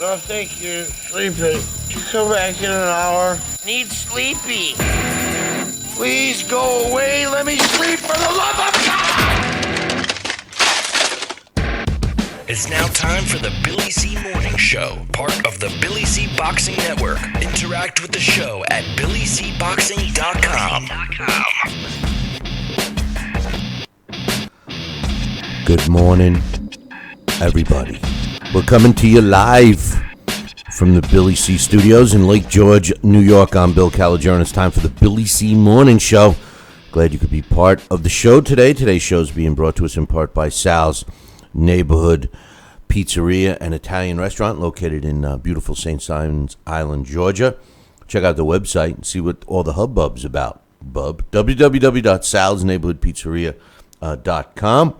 No, thank you. Sleepy. Come back in an hour. Need sleepy. Please go away. Let me sleep for the love of God! It's now time for the Billy C. Morning Show, part of the Billy C. Boxing Network. Interact with the show at BillyCBoxing.com. Good morning, everybody. We're coming to you live from the Billy C. Studios in Lake George, New York. I'm Bill Caligiero, and it's time for the Billy C. Morning Show. Glad you could be part of the show today. Today's show is being brought to us in part by Sal's Neighborhood Pizzeria and Italian Restaurant located in beautiful St. Simon's Island, Georgia. Check out the website and see what all the hubbub's about. www.salsneighborhoodpizzeria.com.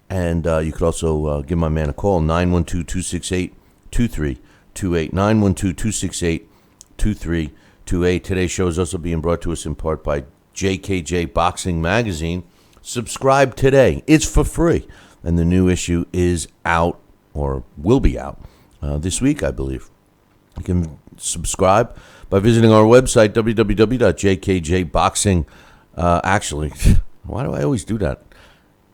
And you could also give my man a call, 912-268-2328, 912-268-2328. Today's show is also being brought to us in part by JKJ Boxing Magazine. Subscribe today. It's for free. And the new issue is out, or will be out, this week, I believe. You can subscribe by visiting our website, www.jkjboxing. Actually, why do I always do that?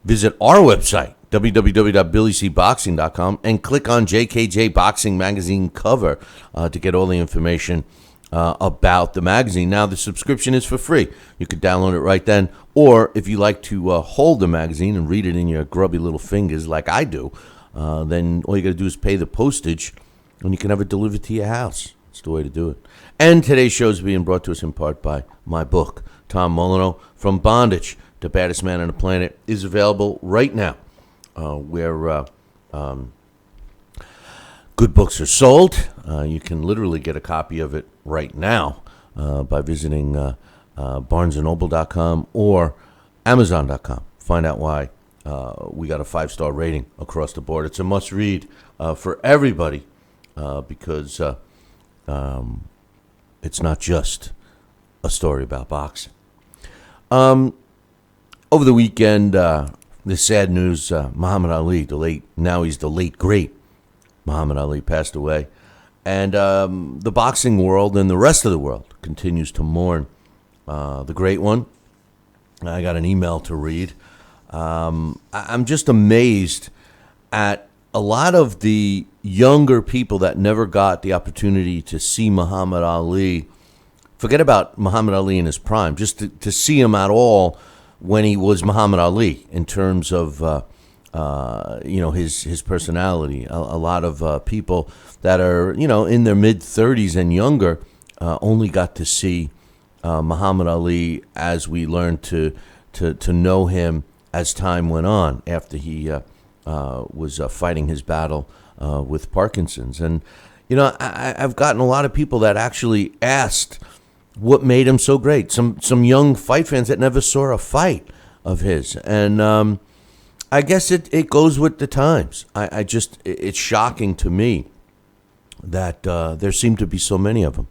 Visit our website, www.billycboxing.com, and click on JKJ Boxing Magazine cover to get all the information about the magazine. Now, the subscription is for free. You could download it right then, or if you like to hold the magazine and read it in your grubby little fingers like I do, then all you got to do is pay the postage, and you can have it delivered to your house. That's the way to do it. And today's show is being brought to us in part by my book, Tom Molyneux, From Bondage to Baddest Man on the Planet, is available right now where good books are sold. You can literally get a copy of it right now by visiting barnesandnoble.com or amazon.com. Find out why we got a 5-star rating across the board. It's a must-read for everybody because it's not just a story about boxing. Over the weekend, the sad news, Muhammad Ali, he's the late, great Muhammad Ali, passed away. And the boxing world and the rest of the world continues to mourn the great one. I got an email to read. I'm just amazed at a lot of the younger people that never got the opportunity to see Muhammad Ali. Forget about Muhammad Ali in his prime, just to see him at all when he was Muhammad Ali in terms of his personality. A lot of people that are in their mid-30s and younger only got to see Muhammad Ali as we learned to know him as time went on after he was fighting his battle with Parkinson's. And I've gotten a lot of people that actually asked what made him so great. Some young fight fans that never saw a fight of his. And I guess it goes with the times. It's shocking to me that there seem to be so many of them.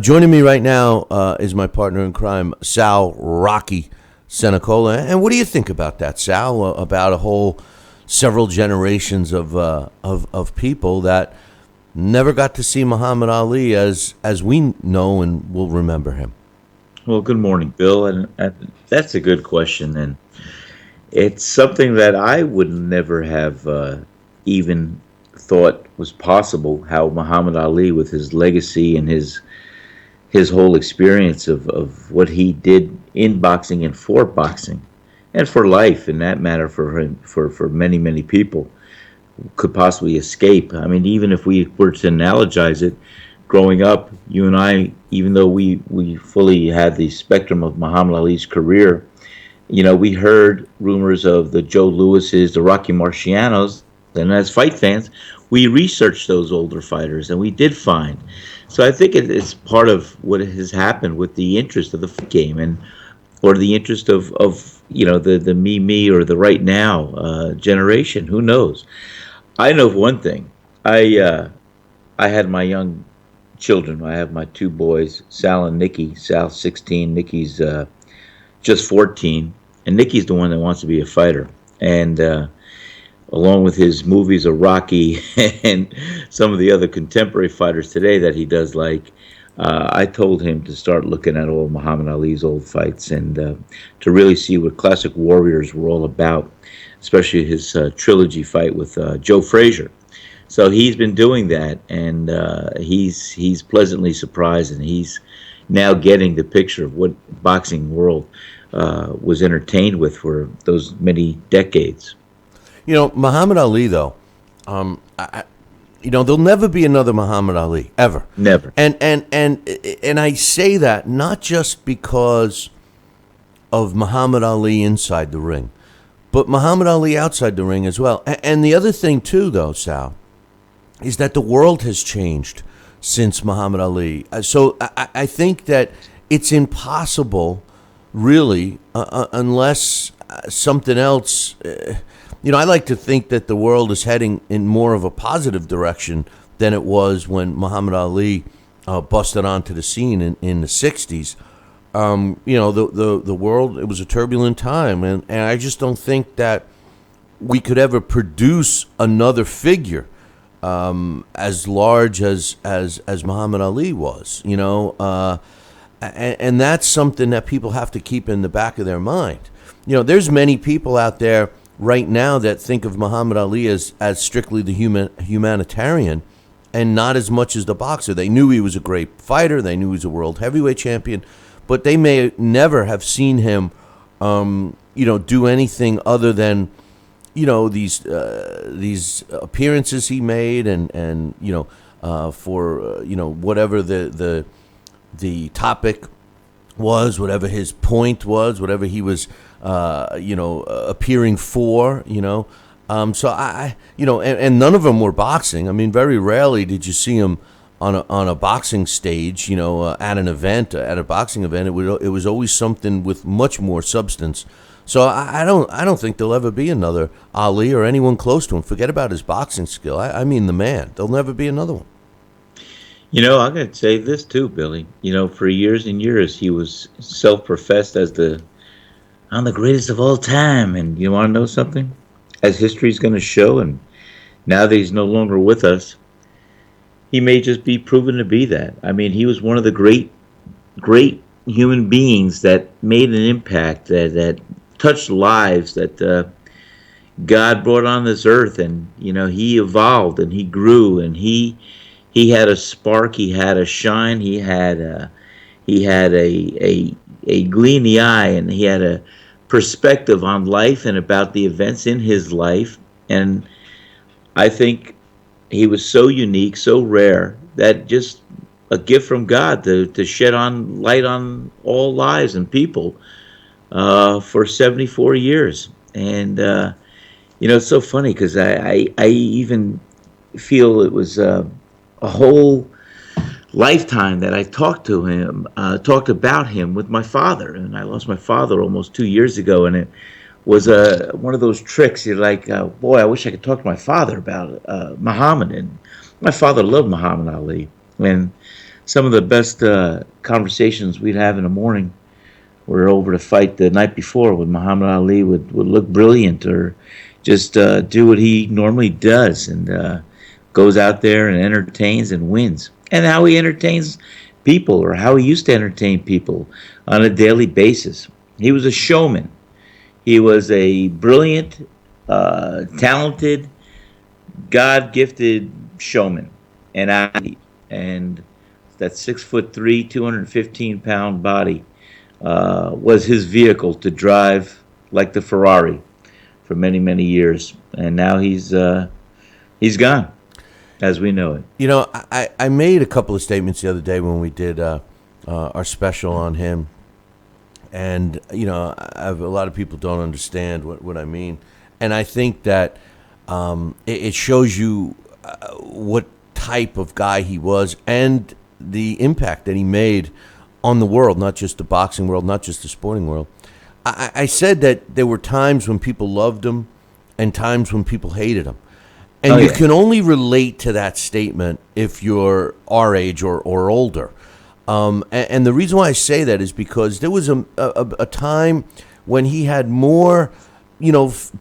Joining me right now is my partner in crime, Sal Rocky Cenicola. And what do you think about that, Sal? About a whole several generations of people that never got to see Muhammad Ali as we know and will remember him. Well, good morning, Bill. And that's a good question. And it's something that I would never have even thought was possible, how Muhammad Ali, with his legacy and his whole experience of what he did in boxing and for boxing and for life, in that matter, for him, for many, many people, could possibly escape. I mean, even if we were to analogize it, growing up, you and I, even though we fully had the spectrum of Muhammad Ali's career, we heard rumors of the Joe Lewis's, the Rocky Marcianos, and as fight fans, we researched those older fighters, and we did find. So I think it's part of what has happened with the interest of the game, or the interest of the me or the right now generation. Who knows? I know one thing. I had my young children. I have my two boys, Sal and Nikki. Sal's 16, Nikki's just 14, and Nikki's the one that wants to be a fighter. And along with his movies of Rocky and some of the other contemporary fighters today that he does like. I told him to start looking at all Muhammad Ali's old fights and to really see what classic warriors were all about, especially his trilogy fight with Joe Frazier. So he's been doing that, and he's pleasantly surprised, and he's now getting the picture of what boxing world was entertained with for those many decades. Muhammad Ali, though, there'll never be another Muhammad Ali ever. Never. And I say that not just because of Muhammad Ali inside the ring, but Muhammad Ali outside the ring as well. And the other thing too, though, Sal, is that the world has changed since Muhammad Ali. So I think that it's impossible, really, unless something else. I like to think that the world is heading in more of a positive direction than it was when Muhammad Ali busted onto the scene in the 60s. The world, it was a turbulent time, and I just don't think that we could ever produce another figure as large as Muhammad Ali was, and that's something that people have to keep in the back of their mind. There's many people out there right now that think of Muhammad Ali as strictly the humanitarian and not as much as the boxer. They knew he was a great fighter. They knew he was a world heavyweight champion, but they may never have seen him, do anything other than, these appearances he made and for whatever the topic was, whatever his point was, whatever he was, appearing for, so and none of them were boxing. I mean, very rarely did you see him on a boxing stage, at an event, at a boxing event. It was always something with much more substance. So I don't think there'll ever be another Ali or anyone close to him. Forget about his boxing skill. I mean the man. There'll never be another one. I'm going to say this too, Billy. For years and years, he was self-professed as I'm the greatest of all time. And you want to know something? As history's going to show, and now that he's no longer with us, he may just be proven to be that. I mean, he was one of the great human beings that made an impact, that touched lives, that God brought on this earth. And, he evolved and he grew, and he had a spark, he had a shine, he had a glee in the eye, and he had a perspective on life and about the events in his life. And I think he was so unique, so rare, that just a gift from God to shed on light on all lives and people for 74 years. And it's so funny because I even feel it was a whole lifetime that I talked about him with my father. And I lost my father almost 2 years ago, and it was one of those tricks. You're like, boy, I wish I could talk to my father about Muhammad. And my father loved Muhammad Ali, and some of the best conversations we'd have in the morning were over the fight the night before, when Muhammad Ali would look brilliant or just do what he normally does, and goes out there and entertains and wins. And how he entertains people, or how he used to entertain people on a daily basis. He was a showman. He was a brilliant, talented, God-gifted showman and athlete. And that 6'3", 215-pound body was his vehicle to drive like the Ferrari for many, many years. And now he's gone, as we know it. I made a couple of statements the other day when we did our special on him. And, a lot of people don't understand what I mean. And I think that it shows you what type of guy he was and the impact that he made on the world, not just the boxing world, not just the sporting world. I said that there were times when people loved him and times when people hated him. And you can only relate to that statement if you're our age or older. And the reason why I say that is because there was a time when he had more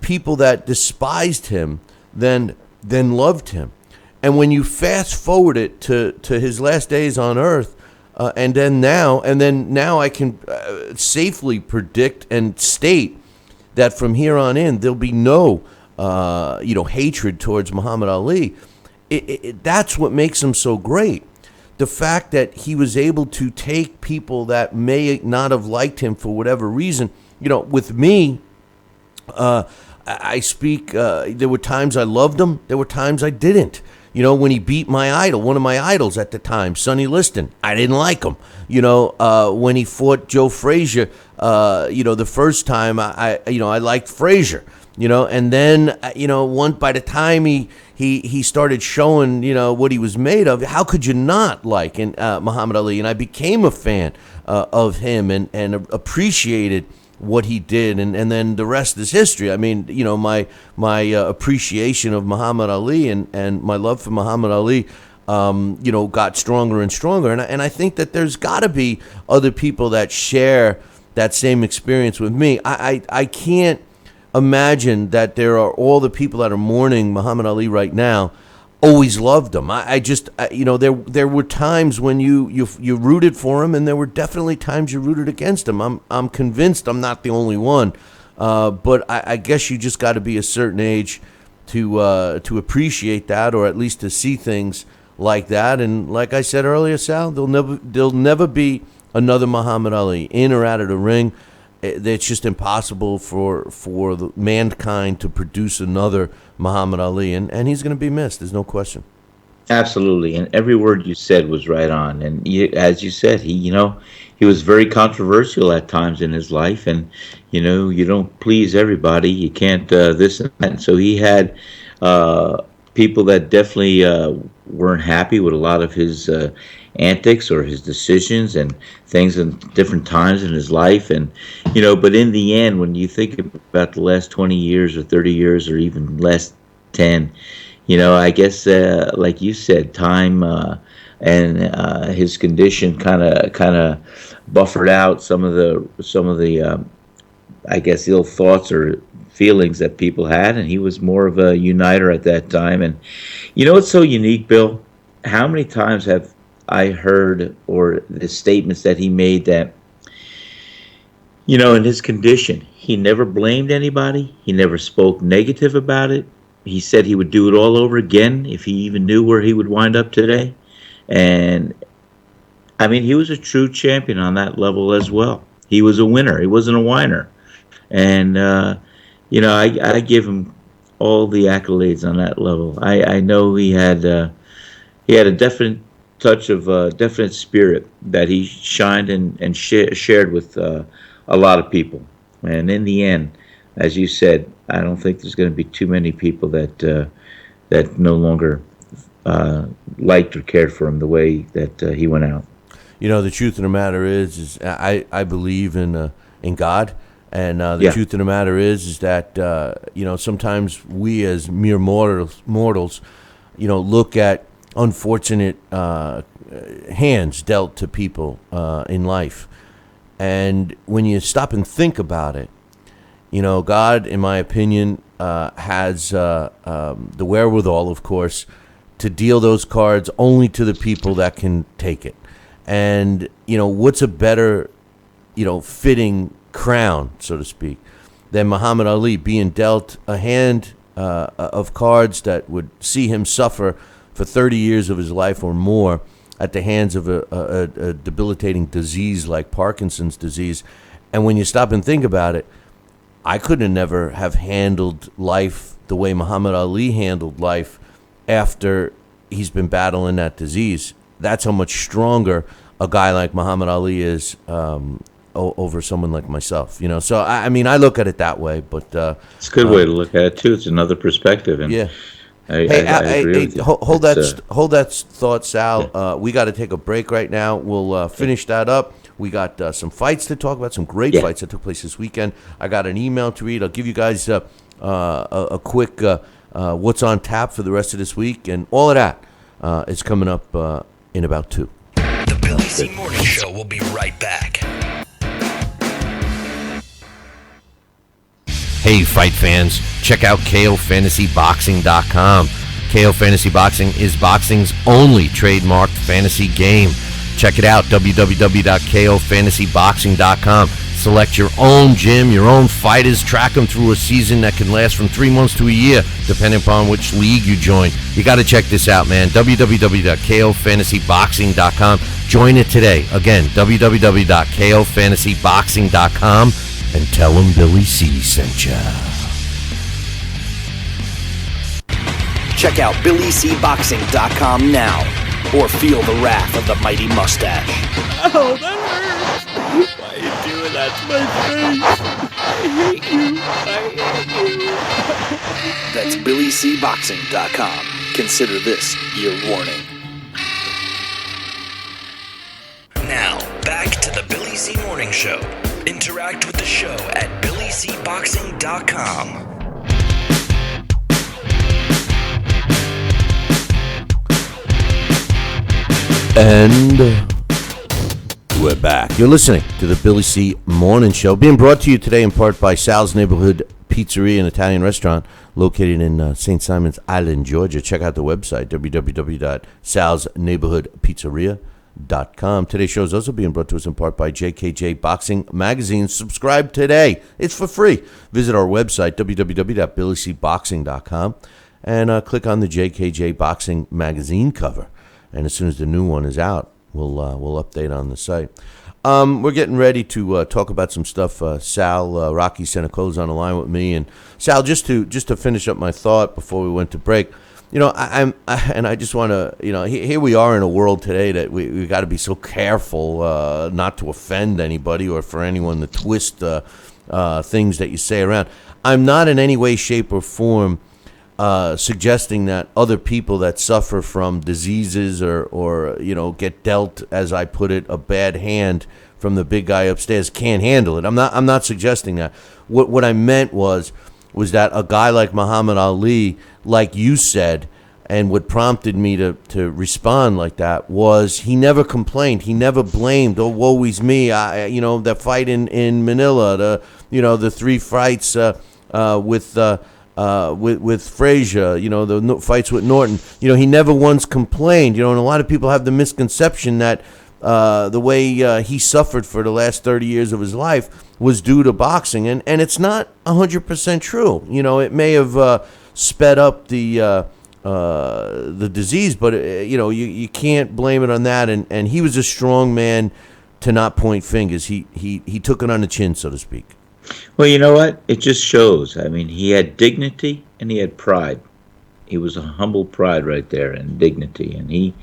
people that despised him then loved him. And when you fast forward it to his last days on earth, and then now I can safely predict and state that from here on in there'll be no hatred towards Muhammad Ali. That's what makes him so great. The fact that he was able to take people that may not have liked him for whatever reason. With me, I speak. There were times I loved him. There were times I didn't. When he beat my idol, one of my idols at the time, Sonny Liston, I didn't like him. When he fought Joe Frazier, the first time I liked Frazier. And then by the time he started showing what he was made of, how could you not like Muhammad Ali? And I became a fan of him and appreciated what he did, and then the rest is history. I mean, my appreciation of Muhammad Ali and my love for Muhammad Ali, got stronger and stronger. And I think that there's got to be other people that share that same experience with me. I can't imagine that there are all the people that are mourning Muhammad Ali right now always loved him. There were times when you rooted for him, and there were definitely times you rooted against him. I'm convinced I'm not the only one, but I guess you just got to be a certain age to appreciate that, or at least to see things like that. And like I said earlier, Sal, there'll never be another Muhammad Ali in or out of the ring. It's just impossible for mankind to produce another Muhammad Ali, and he's going to be missed. There's no question. Absolutely, and every word you said was right on. And as you said, he was very controversial at times in his life, and you don't please everybody. You can't this and that. And so he had people that definitely weren't happy with a lot of his antics or his decisions and things in different times in his life. And but in the end, when you think about the last 20 years or 30 years or even less 10, I guess like you said, time and his condition kind of buffered out some of the I guess ill thoughts or feelings that people had, and he was more of a uniter at that time. And it's so unique, Bill. How many times have I heard, or the statements that he made, that in his condition he never blamed anybody, he never spoke negative about it. He said he would do it all over again if he even knew where he would wind up today. And I mean, he was a true champion on that level as well. He was a winner, he wasn't a whiner. And I give him all the accolades on that level. I know he had a definite touch of definite spirit that he shined and shared with a lot of people. And in the end, as you said, I don't think there's going to be too many people that no longer liked or cared for him the way that he went out. The truth of the matter is I believe in God. And the truth of the matter is that sometimes we as mere mortals look at unfortunate hands dealt to people in life, and when you stop and think about it, God, in my opinion, has the wherewithal, of course, to deal those cards only to the people that can take it. And what's a better fitting crown, so to speak, than Muhammad Ali being dealt a hand of cards that would see him suffer for 30 years of his life or more at the hands of a debilitating disease like Parkinson's disease. And when you stop and think about it, I couldn't never have handled life the way Muhammad Ali handled life after he's been battling that disease. That's how much stronger a guy like Muhammad Ali is over someone like myself, So I mean, I look at it that way, but it's a good way to look at it too. It's another perspective, and yeah. I agree with you. Hold that thought, Sal. Yeah. We got to take a break right now. We'll finish that up. We got some fights to talk about, some great fights that took place this weekend. I got an email to read. I'll give you guys a quick what's on tap for the rest of this week, and all of that is coming up in about 2. The Billy C. Morning Show will be right back. Hey, fight fans, check out KOFantasyBoxing.com. KO Fantasy Boxing is boxing's only trademarked fantasy game. Check it out, www.KOFantasyBoxing.com. Select your own gym, your own fighters, track them through a season that can last from 3 months to a year, depending upon which league you join. You got to check this out, man. www.KOFantasyBoxing.com. Join it today. Again, www.KOFantasyBoxing.com, and tell them Billy C sent ya. Check out BillyCBoxing.com now, or feel the wrath of the mighty mustache. Oh, that hurts. Why are you doing that to my face? I hate you. That's BillyCBoxing.com. Consider this your warning. Now, back to the Billy C Morning Show. Interact with the show at BillyCBoxing.com. And we're back. You're listening to the Billy C Morning Show, being brought to you today in part by Sal's Neighborhood Pizzeria and Italian Restaurant located in St. Simons Island, Georgia. Check out the website, www.salsneighborhoodpizzeria.com. Today's show is also being brought to us in part by JKJ Boxing Magazine. Subscribe today. It's for free. Visit our website, www.billycboxing.com, and click on the JKJ Boxing Magazine cover. And as soon as the new one is out, we'll update on the site. We're getting ready to talk about some stuff. Sal, Rocky Cenicola is on the line with me, and Sal, just to finish up my thought before we went to break. I just want to, here we are in a world today that we got to be so careful not to offend anybody or for anyone to twist things that you say around. I'm not in any way, shape, or form suggesting that other people that suffer from diseases or get dealt, as I put it, a bad hand from the big guy upstairs can't handle it. I'm not suggesting that. What I meant was that a guy like Muhammad Ali, like you said, and what prompted me to respond like that was he never complained. He never blamed. Oh, woe is me. The fight in Manila, the 3 fights with Frazier, the fights with Norton, he never once complained, and a lot of people have the misconception that the way he suffered for the last 30 years of his life was due to boxing, and it's not 100% true. It may have sped up the disease, but you can't blame it on that, and he was a strong man to not point fingers. He took it on the chin, so to speak. Well, you know what? It just shows. I mean, he had dignity and he had pride. He was a humble pride right there, and dignity. And he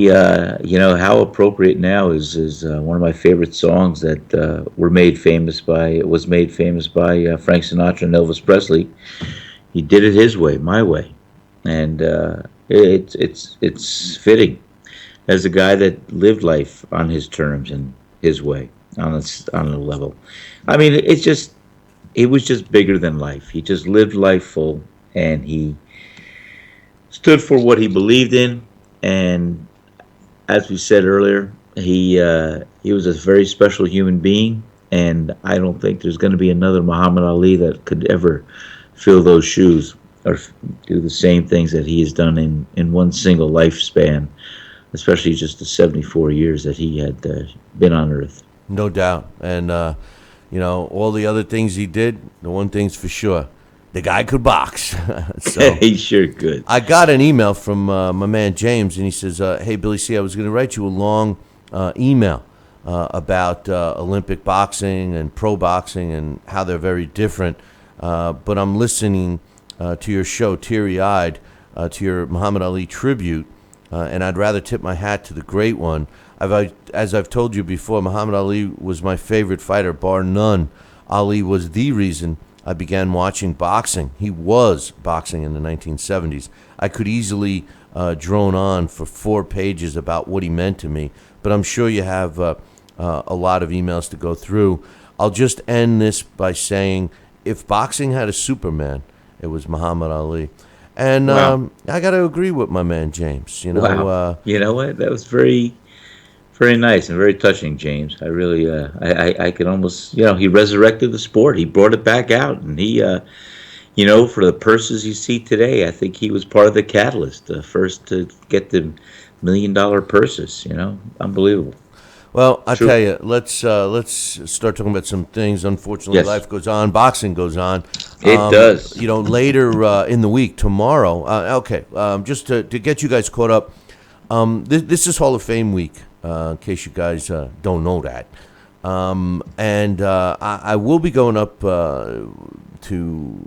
how appropriate now is one of my favorite songs that was made famous by Frank Sinatra and Elvis Presley. He did it his way, my way, and it's fitting as a guy that lived life on his terms and his way. On a level, I mean, it was just bigger than life. He just lived life full, and he stood for what he believed in. And as we said earlier, he was a very special human being, and I don't think there's going to be another Muhammad Ali that could ever fill those shoes or do the same things that he has done in one single lifespan, especially just the 74 years that he had been on Earth. No doubt. And, all the other things he did, the one thing's for sure, the guy could box. So he sure could. I got an email from my man James, and he says, hey, Billy C., I was going to write you a long email about Olympic boxing and pro boxing and how they're very different. But I'm listening to your show, teary-eyed, to your Muhammad Ali tribute, and I'd rather tip my hat to the great one. As I've told you before, Muhammad Ali was my favorite fighter, bar none. Ali was the reason I began watching boxing. He was boxing in the 1970s. I could easily drone on for 4 pages about what he meant to me, but I'm sure you have a lot of emails to go through. I'll just end this by saying, if boxing had a Superman, it was Muhammad Ali. And wow. I got to agree with my man James. Wow. You know what? That was very Very nice and very touching, James. I really, I can almost, he resurrected the sport. He brought it back out, and for the purses you see today, I think he was part of the catalyst, the first to get the $1 million purses. Unbelievable. Well, I True. tell you, let's start talking about some things. Unfortunately, Yes. life goes on. Boxing goes on. It does. Later in the week, tomorrow. Just to get you guys caught up. This is Hall of Fame week. In case you guys don't know that. I will be going up to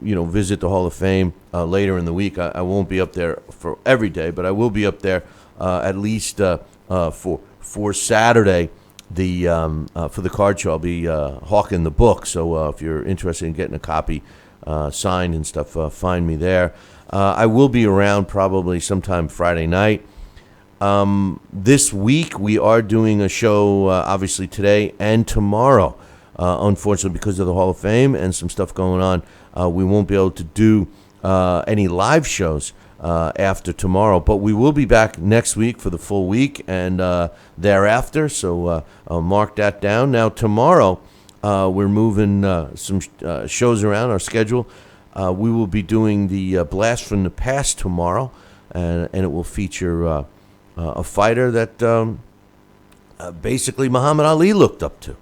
visit the Hall of Fame later in the week. I won't be up there for every day, but I will be up there at least for Saturday. For the card show, I'll be hawking the book. So if you're interested in getting a copy signed and stuff, find me there. I will be around probably sometime Friday night. This week we are doing a show, obviously today and tomorrow. Unfortunately, because of the Hall of Fame and some stuff going on, we won't be able to do any live shows after tomorrow. But we will be back next week for the full week and thereafter. So mark that down. Now tomorrow we're moving some shows around our schedule. We will be doing the Blast from the Past tomorrow, and it will feature a fighter that basically Muhammad Ali looked up to,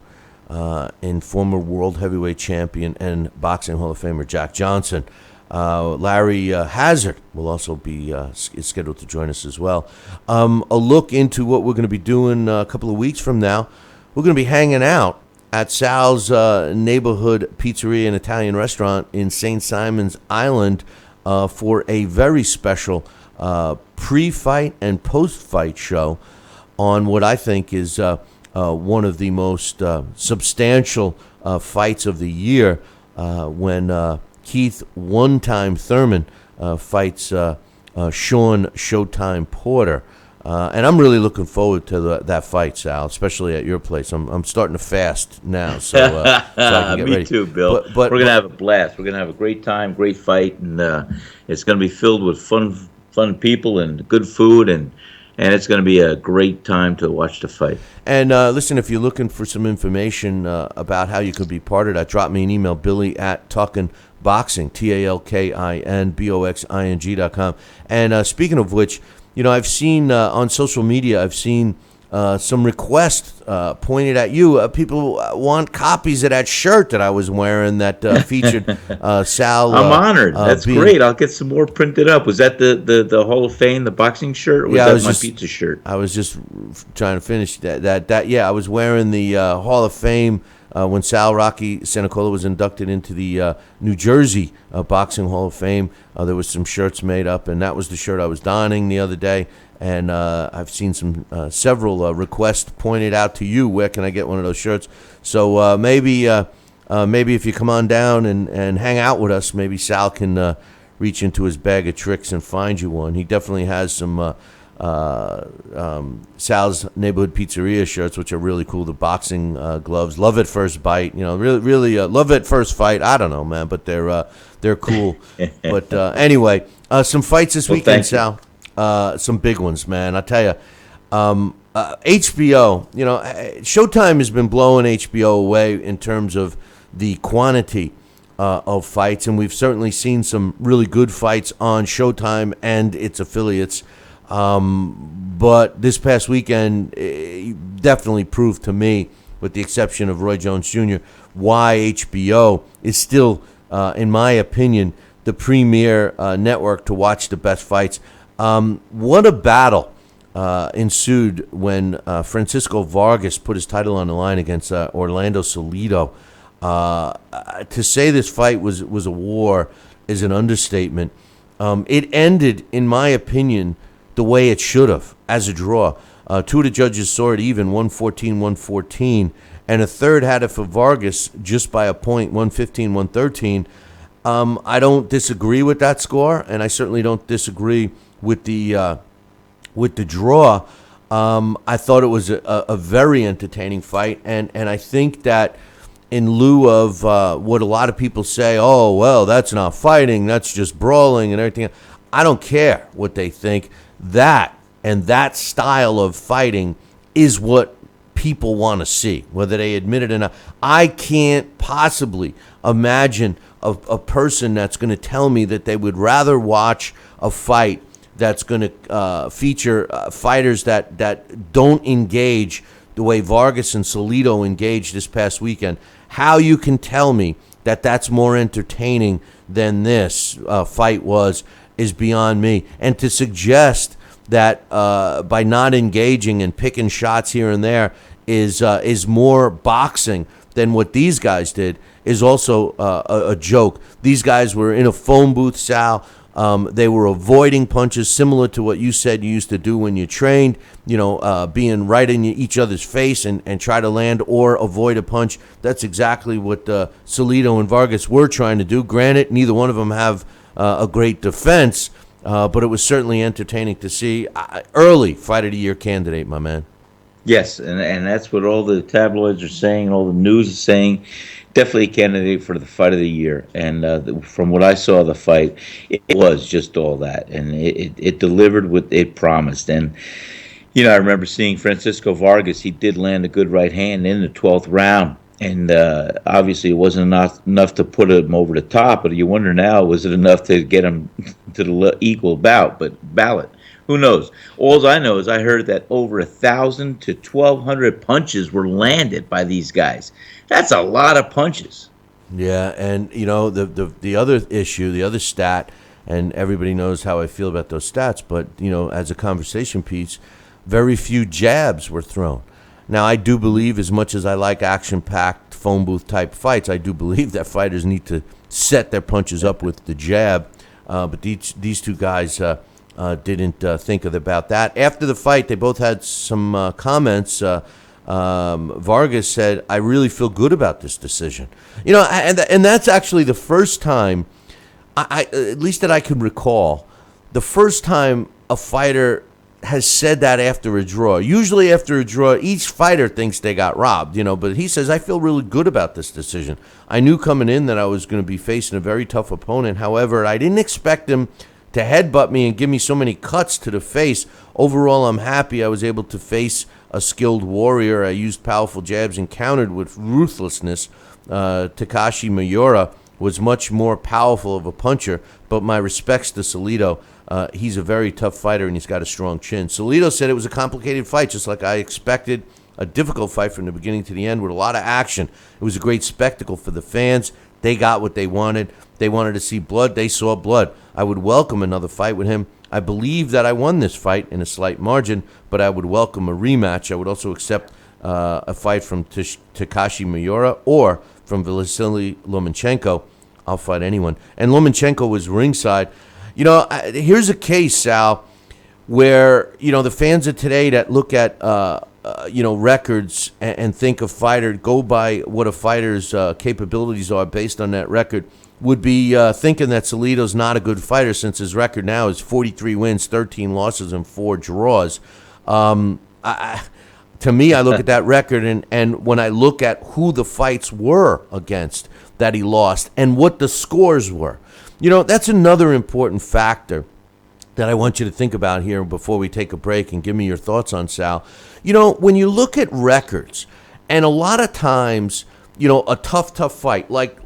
in former world heavyweight champion and boxing Hall of Famer Jack Johnson. Larry Hazard will also be is scheduled to join us as well. A look into what we're going to be doing a couple of weeks from now. We're going to be hanging out at Sal's neighborhood pizzeria and Italian restaurant in St. Simon's Island for a very special pre-fight and post-fight show on what I think is one of the most substantial fights of the year when Keith one-time Thurman fights Sean Showtime Porter. And I'm really looking forward to that fight, Sal, especially at your place. I'm starting to fast now, so I can get Me ready. too, Bill. But we're going to have a blast. We're going to have a great time, great fight, and it's going to be filled with fun people and good food, and it's going to be a great time to watch the fight. And listen, if you're looking for some information about how you could be part of that, drop me an email, billy@talkinboxing, TALKINBOXING.com. And speaking of which, I've seen on social media, some requests pointed at you. People want copies of that shirt that I was wearing that featured Sal. I'm honored. That's great. I'll get some more printed up. Was that the Hall of Fame, the boxing shirt, or was that my pizza shirt? I was just trying to finish that. Yeah, I was wearing the Hall of Fame when Sal Rocky Cenicola was inducted into the New Jersey Boxing Hall of Fame. There was some shirts made up, and that was the shirt I was donning the other day. And I've seen several requests pointed out to you. Where can I get one of those shirts? So maybe if you come on down and hang out with us, maybe Sal can reach into his bag of tricks and find you one. He definitely has some Sal's Neighborhood Pizzeria shirts, which are really cool. The boxing gloves, love at first bite. Really love at first fight. I don't know, man, but they're cool. But anyway, some fights this weekend, Sal. Some big ones, man. I tell you, HBO. Showtime has been blowing HBO away in terms of the quantity of fights, and we've certainly seen some really good fights on Showtime and its affiliates. But this past weekend definitely proved to me, with the exception of Roy Jones Jr., why HBO is still, in my opinion, the premier network to watch the best fights. What a battle ensued when Francisco Vargas put his title on the line against Orlando Salido. To say this fight was a war is an understatement. It ended, in my opinion, the way it should have, as a draw. Two of the judges saw it even, 114-114, and a third had it for Vargas just by a point, 115-113. I don't disagree with that score, and I certainly don't disagree with the draw. I thought it was a very entertaining fight, and I think that in lieu of what a lot of people say, oh, well, that's not fighting, that's just brawling and everything, I don't care what they think. That style of fighting is what people want to see, whether they admit it or not. I can't possibly imagine a person that's going to tell me that they would rather watch a fight that's going to feature fighters that don't engage the way Vargas and Salido engaged this past weekend. How you can tell me that that's more entertaining than this fight was is beyond me. And to suggest that by not engaging and picking shots here and there is more boxing than what these guys did is also a joke. These guys were in a phone booth, Sal. They were avoiding punches similar to what you said you used to do when you trained, being right in each other's face and try to land or avoid a punch. That's exactly what Salido and Vargas were trying to do. Granted, neither one of them have a great defense, but it was certainly entertaining to see. Early Fight of the Year candidate, my man. Yes, and that's what all the tabloids are saying, all the news is saying. Definitely a candidate for the Fight of the Year. And from what I saw of the fight, it was just all that. And it delivered what it promised. And, I remember seeing Francisco Vargas. He did land a good right hand in the 12th round. And obviously it wasn't enough to put him over the top. But you wonder now, was it enough to get him to the equal ballot? Who knows? All I know is I heard that over 1,000 to 1,200 punches were landed by these guys. That's a lot of punches. Yeah, and the other issue, the other stat, and everybody knows how I feel about those stats, but as a conversation piece, very few jabs were thrown. Now, I do believe, as much as I like action-packed phone booth type fights, I do believe that fighters need to set their punches up with the jab. But these two guys didn't think about that. After the fight, they both had some comments. Vargas said, "I really feel good about this decision." And that's actually the first time, at least that I can recall, the first time a fighter has said that after a draw. Usually after a draw, each fighter thinks they got robbed, but he says, "I feel really good about this decision. I knew coming in that I was going to be facing a very tough opponent. However, I didn't expect him to headbutt me and give me so many cuts to the face. Overall, I'm happy I was able to face a skilled warrior. I used powerful jabs and countered with ruthlessness. Takashi Miura was much more powerful of a puncher, but my respects to Salido. He's a very tough fighter, and he's got a strong chin." Salido said it was a complicated fight, just like I expected. A difficult fight from the beginning to the end with a lot of action. It was a great spectacle for the fans. They got what they wanted. They wanted to see blood. They saw blood. I would welcome another fight with him. I believe that I won this fight in a slight margin, but I would welcome a rematch. I would also accept a fight from Takashi Miura or from Vasily Lomachenko. I'll fight anyone. And Lomachenko was ringside. Here's a case, Sal, where, the fans of today that look at, records and think a fighter, go by what a fighter's capabilities are based on that record, would be thinking that Salido's not a good fighter, since his record now is 43 wins, 13 losses, and 4 draws. To me, I look at that record, and when I look at who the fights were against that he lost and what the scores were, that's another important factor that I want you to think about here before we take a break and give me your thoughts on, Sal. When you look at records, and a lot of times, a tough fight, like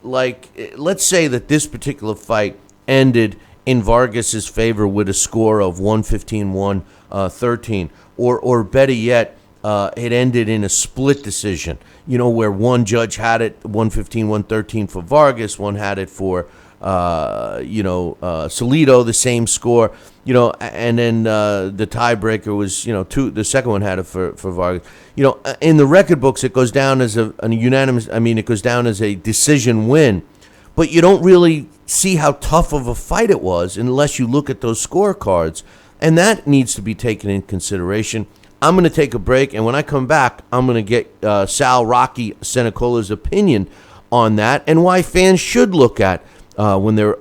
let's say that this particular fight ended in Vargas's favor with a score of 115-113, or better yet, it ended in a split decision, where one judge had it 115-113 for Vargas, one had it for Salido, the same score, and then the tiebreaker was, the second one had it for Vargas. In the record books, it goes down as a unanimous, it goes down as a decision win, but you don't really see how tough of a fight it was unless you look at those scorecards, and that needs to be taken in consideration. I'm going to take a break, and when I come back, I'm going to get Sal Rocky Cenicola's opinion on that and why fans should look at when they're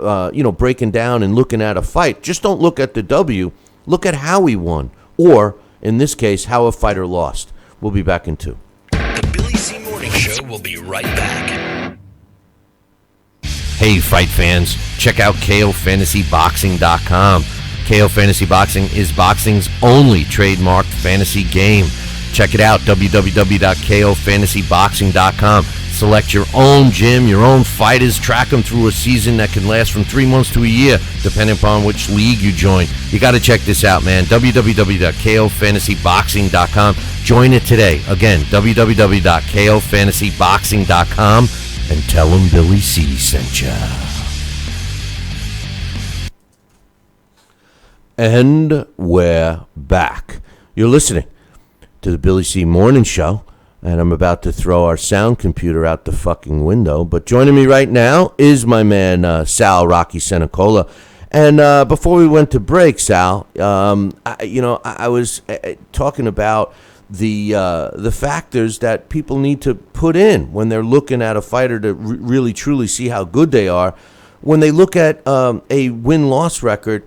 breaking down and looking at a fight. Just don't look at the W. Look at how he won, or in this case, how a fighter lost. We'll be back in 2. The Billy C. Morning Show will be right back. Hey, fight fans, check out KOFantasyBoxing.com. KO Fantasy Boxing is boxing's only trademarked fantasy game. Check it out, www.kofantasyboxing.com. Select your own gym, your own fighters, track them through a season that can last from 3 months to a year, depending upon which league you join. You got to check this out, man. www.kofantasyboxing.com. Join it today. Again, www.kofantasyboxing.com, and tell them Billy C sent ya. And we're back. You're listening to the Billy C Morning Show, and I'm about to throw our sound computer out the fucking window. But joining me right now is my man, Sal Rocky Cenicola. And before we went to break, Sal, I was talking about the factors that people need to put in when they're looking at a fighter to really, truly see how good they are. When they look at a win-loss record,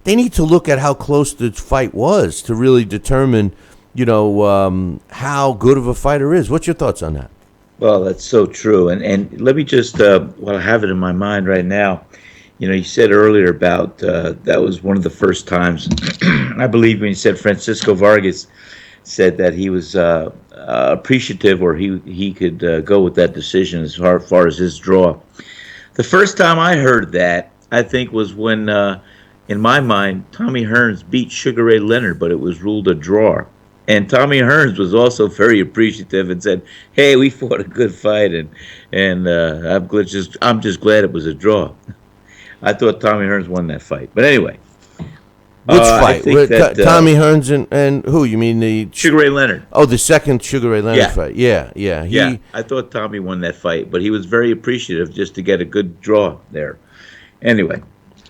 they need to look at how close the fight was to really determine, how good of a fighter is. What's your thoughts on that? Well, that's so true. And let me just, I have it in my mind right now. You said earlier about that was one of the first times, I believe, when you said Francisco Vargas said that he was appreciative, or he could go with that decision as far as his draw. The first time I heard that, I think, was when, in my mind, Tommy Hearns beat Sugar Ray Leonard, but it was ruled a draw. And Tommy Hearns was also very appreciative and said, "Hey, we fought a good fight, and I'm just glad it was a draw." I thought Tommy Hearns won that fight, but anyway. Which fight? Tommy Hearns and who? You mean the Sugar Ray Leonard? Oh, the second Sugar Ray Leonard fight. Yeah. I thought Tommy won that fight, but he was very appreciative just to get a good draw there. Anyway.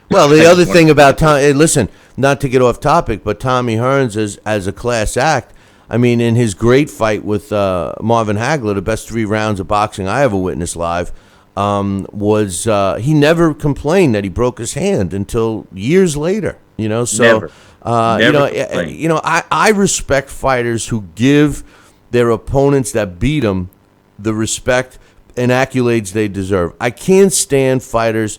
Well, the other thing about Tommy, listen, not to get off topic, but Tommy Hearns as a class act, I mean, in his great fight with Marvin Hagler, the best 3 rounds of boxing I ever witnessed live, was he never complained that he broke his hand until years later. So Never. I respect fighters who give their opponents that beat them the respect and accolades they deserve. I can't stand fighters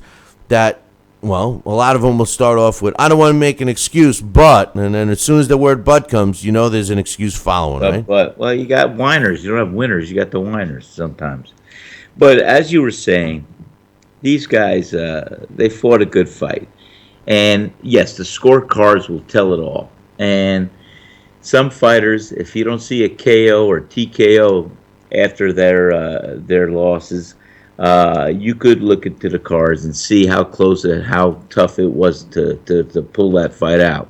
that, well, a lot of them will start off with, "I don't want to make an excuse, but," and then as soon as the word "but" comes, there's an excuse following, right? But you got whiners. You don't have winners. You got the whiners sometimes. But as you were saying, these guys, they fought a good fight. And yes, the scorecards will tell it all. And some fighters, if you don't see a KO or TKO after their losses, you could look into the cards and see how close and how tough it was to pull that fight out.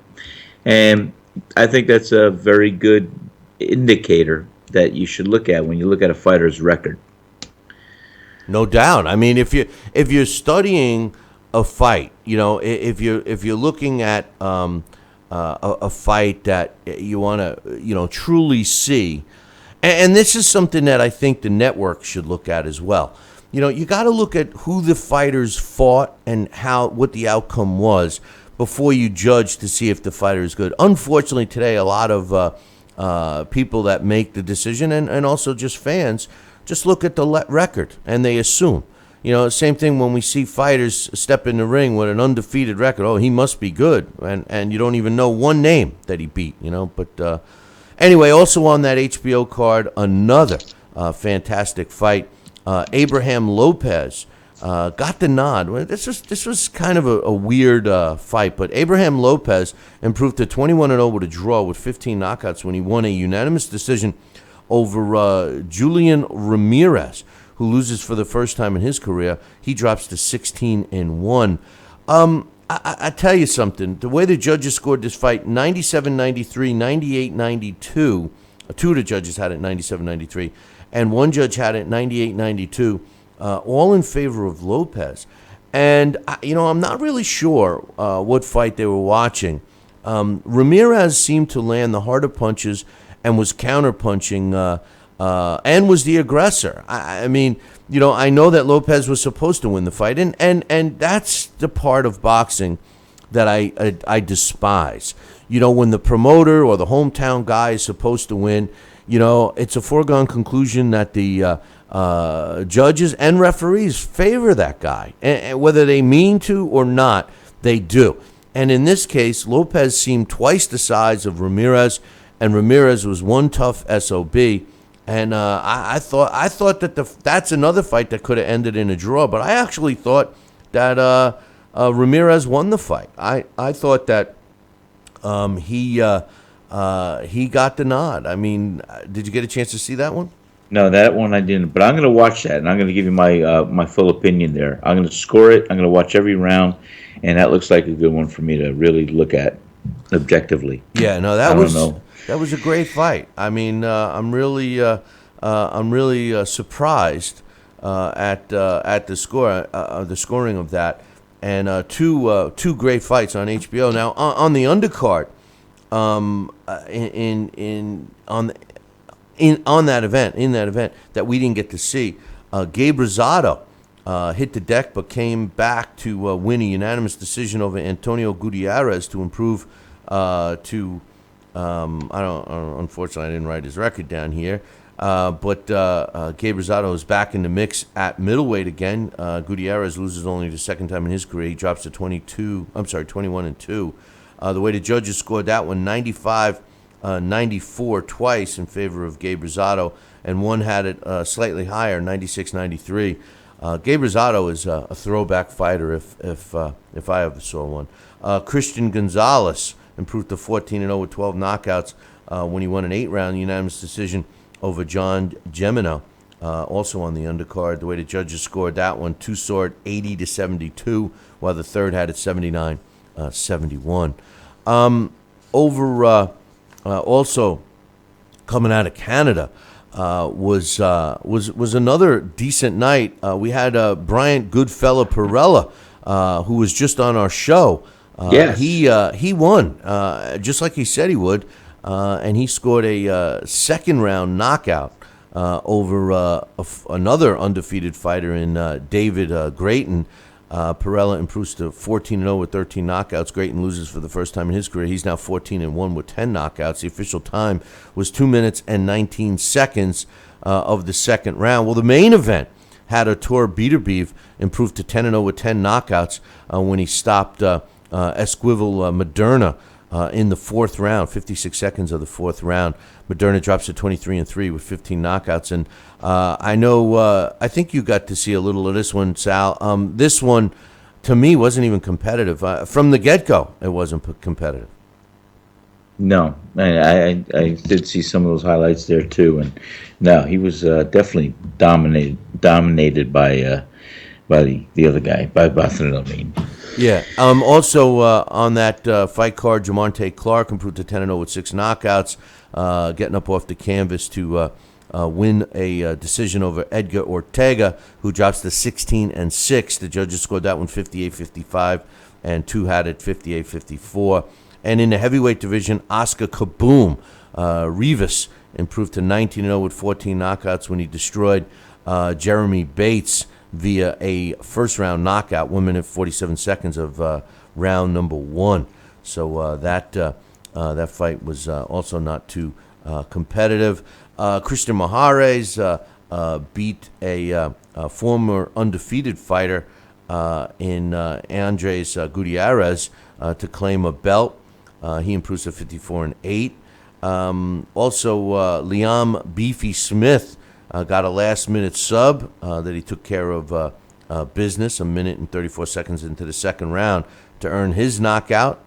And I think that's a very good indicator that you should look at when you look at a fighter's record. No doubt. I mean, if you're studying a fight, if you're looking at a fight that you want to truly see, and this is something that I think the network should look at as well. You got to look at who the fighters fought and what the outcome was before you judge to see if the fighter is good. Unfortunately, today a lot of people that make the decision and also just fans just look at the record and they assume. Same thing when we see fighters step in the ring with an undefeated record. Oh, he must be good. And you don't even know one name that he beat, But anyway, also on that HBO card, another fantastic fight. Abraham Lopez got the nod. This was kind of a weird fight, but Abraham Lopez improved to 21-0 with a draw with 15 knockouts when he won a unanimous decision over Julian Ramirez, who loses for the first time in his career. He drops to 16-1. I tell you something. The way the judges scored this fight, 97-93, 98-92. Two of the judges had it 97-93, and one judge had it 98-92, all in favor of Lopez. And, I'm not really sure what fight they were watching. Ramirez seemed to land the harder punches and was counterpunching and was the aggressor. I mean, I know that Lopez was supposed to win the fight, and that's the part of boxing that I despise. When the promoter or the hometown guy is supposed to win, it's a foregone conclusion that the judges and referees favor that guy, and whether they mean to or not, they do. And in this case, Lopez seemed twice the size of Ramirez, and Ramirez was one tough SOB. And I thought that that's another fight that could have ended in a draw, but I actually thought that Ramirez won the fight. I thought that he got the nod. I mean, did you get a chance to see that one? No, that one I didn't. But I'm going to watch that, and I'm going to give you my full opinion there. I'm going to score it. I'm going to watch every round, and that looks like a good one for me to really look at objectively. Yeah, no, that was a great fight. I mean, I'm really surprised at the scoring of that, and two great fights on HBO. Now on the undercard, in that event that we didn't get to see, Gabe Rosado hit the deck but came back to win a unanimous decision over Antonio Gutierrez to improve to. Unfortunately, I didn't write his record down here. But Gabe Rosado is back in the mix at middleweight again. Gutierrez loses only the second time in his career. He drops to 21-2. The way the judges scored that one, 95-94 twice in favor of Gabe Rosado, and one had it slightly higher, 96-93. Gabe Rosado is a throwback fighter if I ever saw one. Christian Gonzalez improved to 14-0 with 12 knockouts when he won an 8-round unanimous decision over John Gemino, also on the undercard. The way the judges scored that one, two saw it 80-72, while the third had it 79-71. Also coming out of Canada was another decent night. We had Bryant Goodfella Perella, who was just on our show. Yes. He won, just like he said he would, and he scored a second-round knockout over another undefeated fighter in David Grayton. Perella improves to 14-0 with 13 knockouts. Grayton loses for the first time in his career. He's now 14-1 with 10 knockouts. The official time was 2 minutes and 19 seconds of the second round. Well, the main event had Artur Beterbiev improve to 10-0 with 10 knockouts when he stopped Esquivel Moderna in the fourth round, 56 seconds of the fourth round. Moderna drops to 23-3 with 15 knockouts. And I think you got to see a little of this one, Sal. This one, to me, wasn't even competitive. From the get-go, it wasn't competitive. No, I did see some of those highlights there too, and no, he was definitely dominated by the other guy, by Butler, I mean. Yeah. Also on that fight card, Jamonte Clark improved to 10-0 with 6 knockouts, getting up off the canvas to win a decision over Edgar Ortega, who drops to 16-6. The judges scored that one 58-55, and two had it 58-54. And in the heavyweight division, Oscar Kaboom Rivas improved to 19-0 with 14 knockouts when he destroyed Jeremy Bates via a first-round knockout, 1 minute 47 seconds of round number 1. So that fight was also not too competitive. Christian Mahares beat a former undefeated fighter in Andres Gutierrez to claim a belt. He improves to 54-8. Also, Liam Beefy Smith got a last-minute sub that he took care of business 1 minute and 34 seconds into the second round to earn his knockout.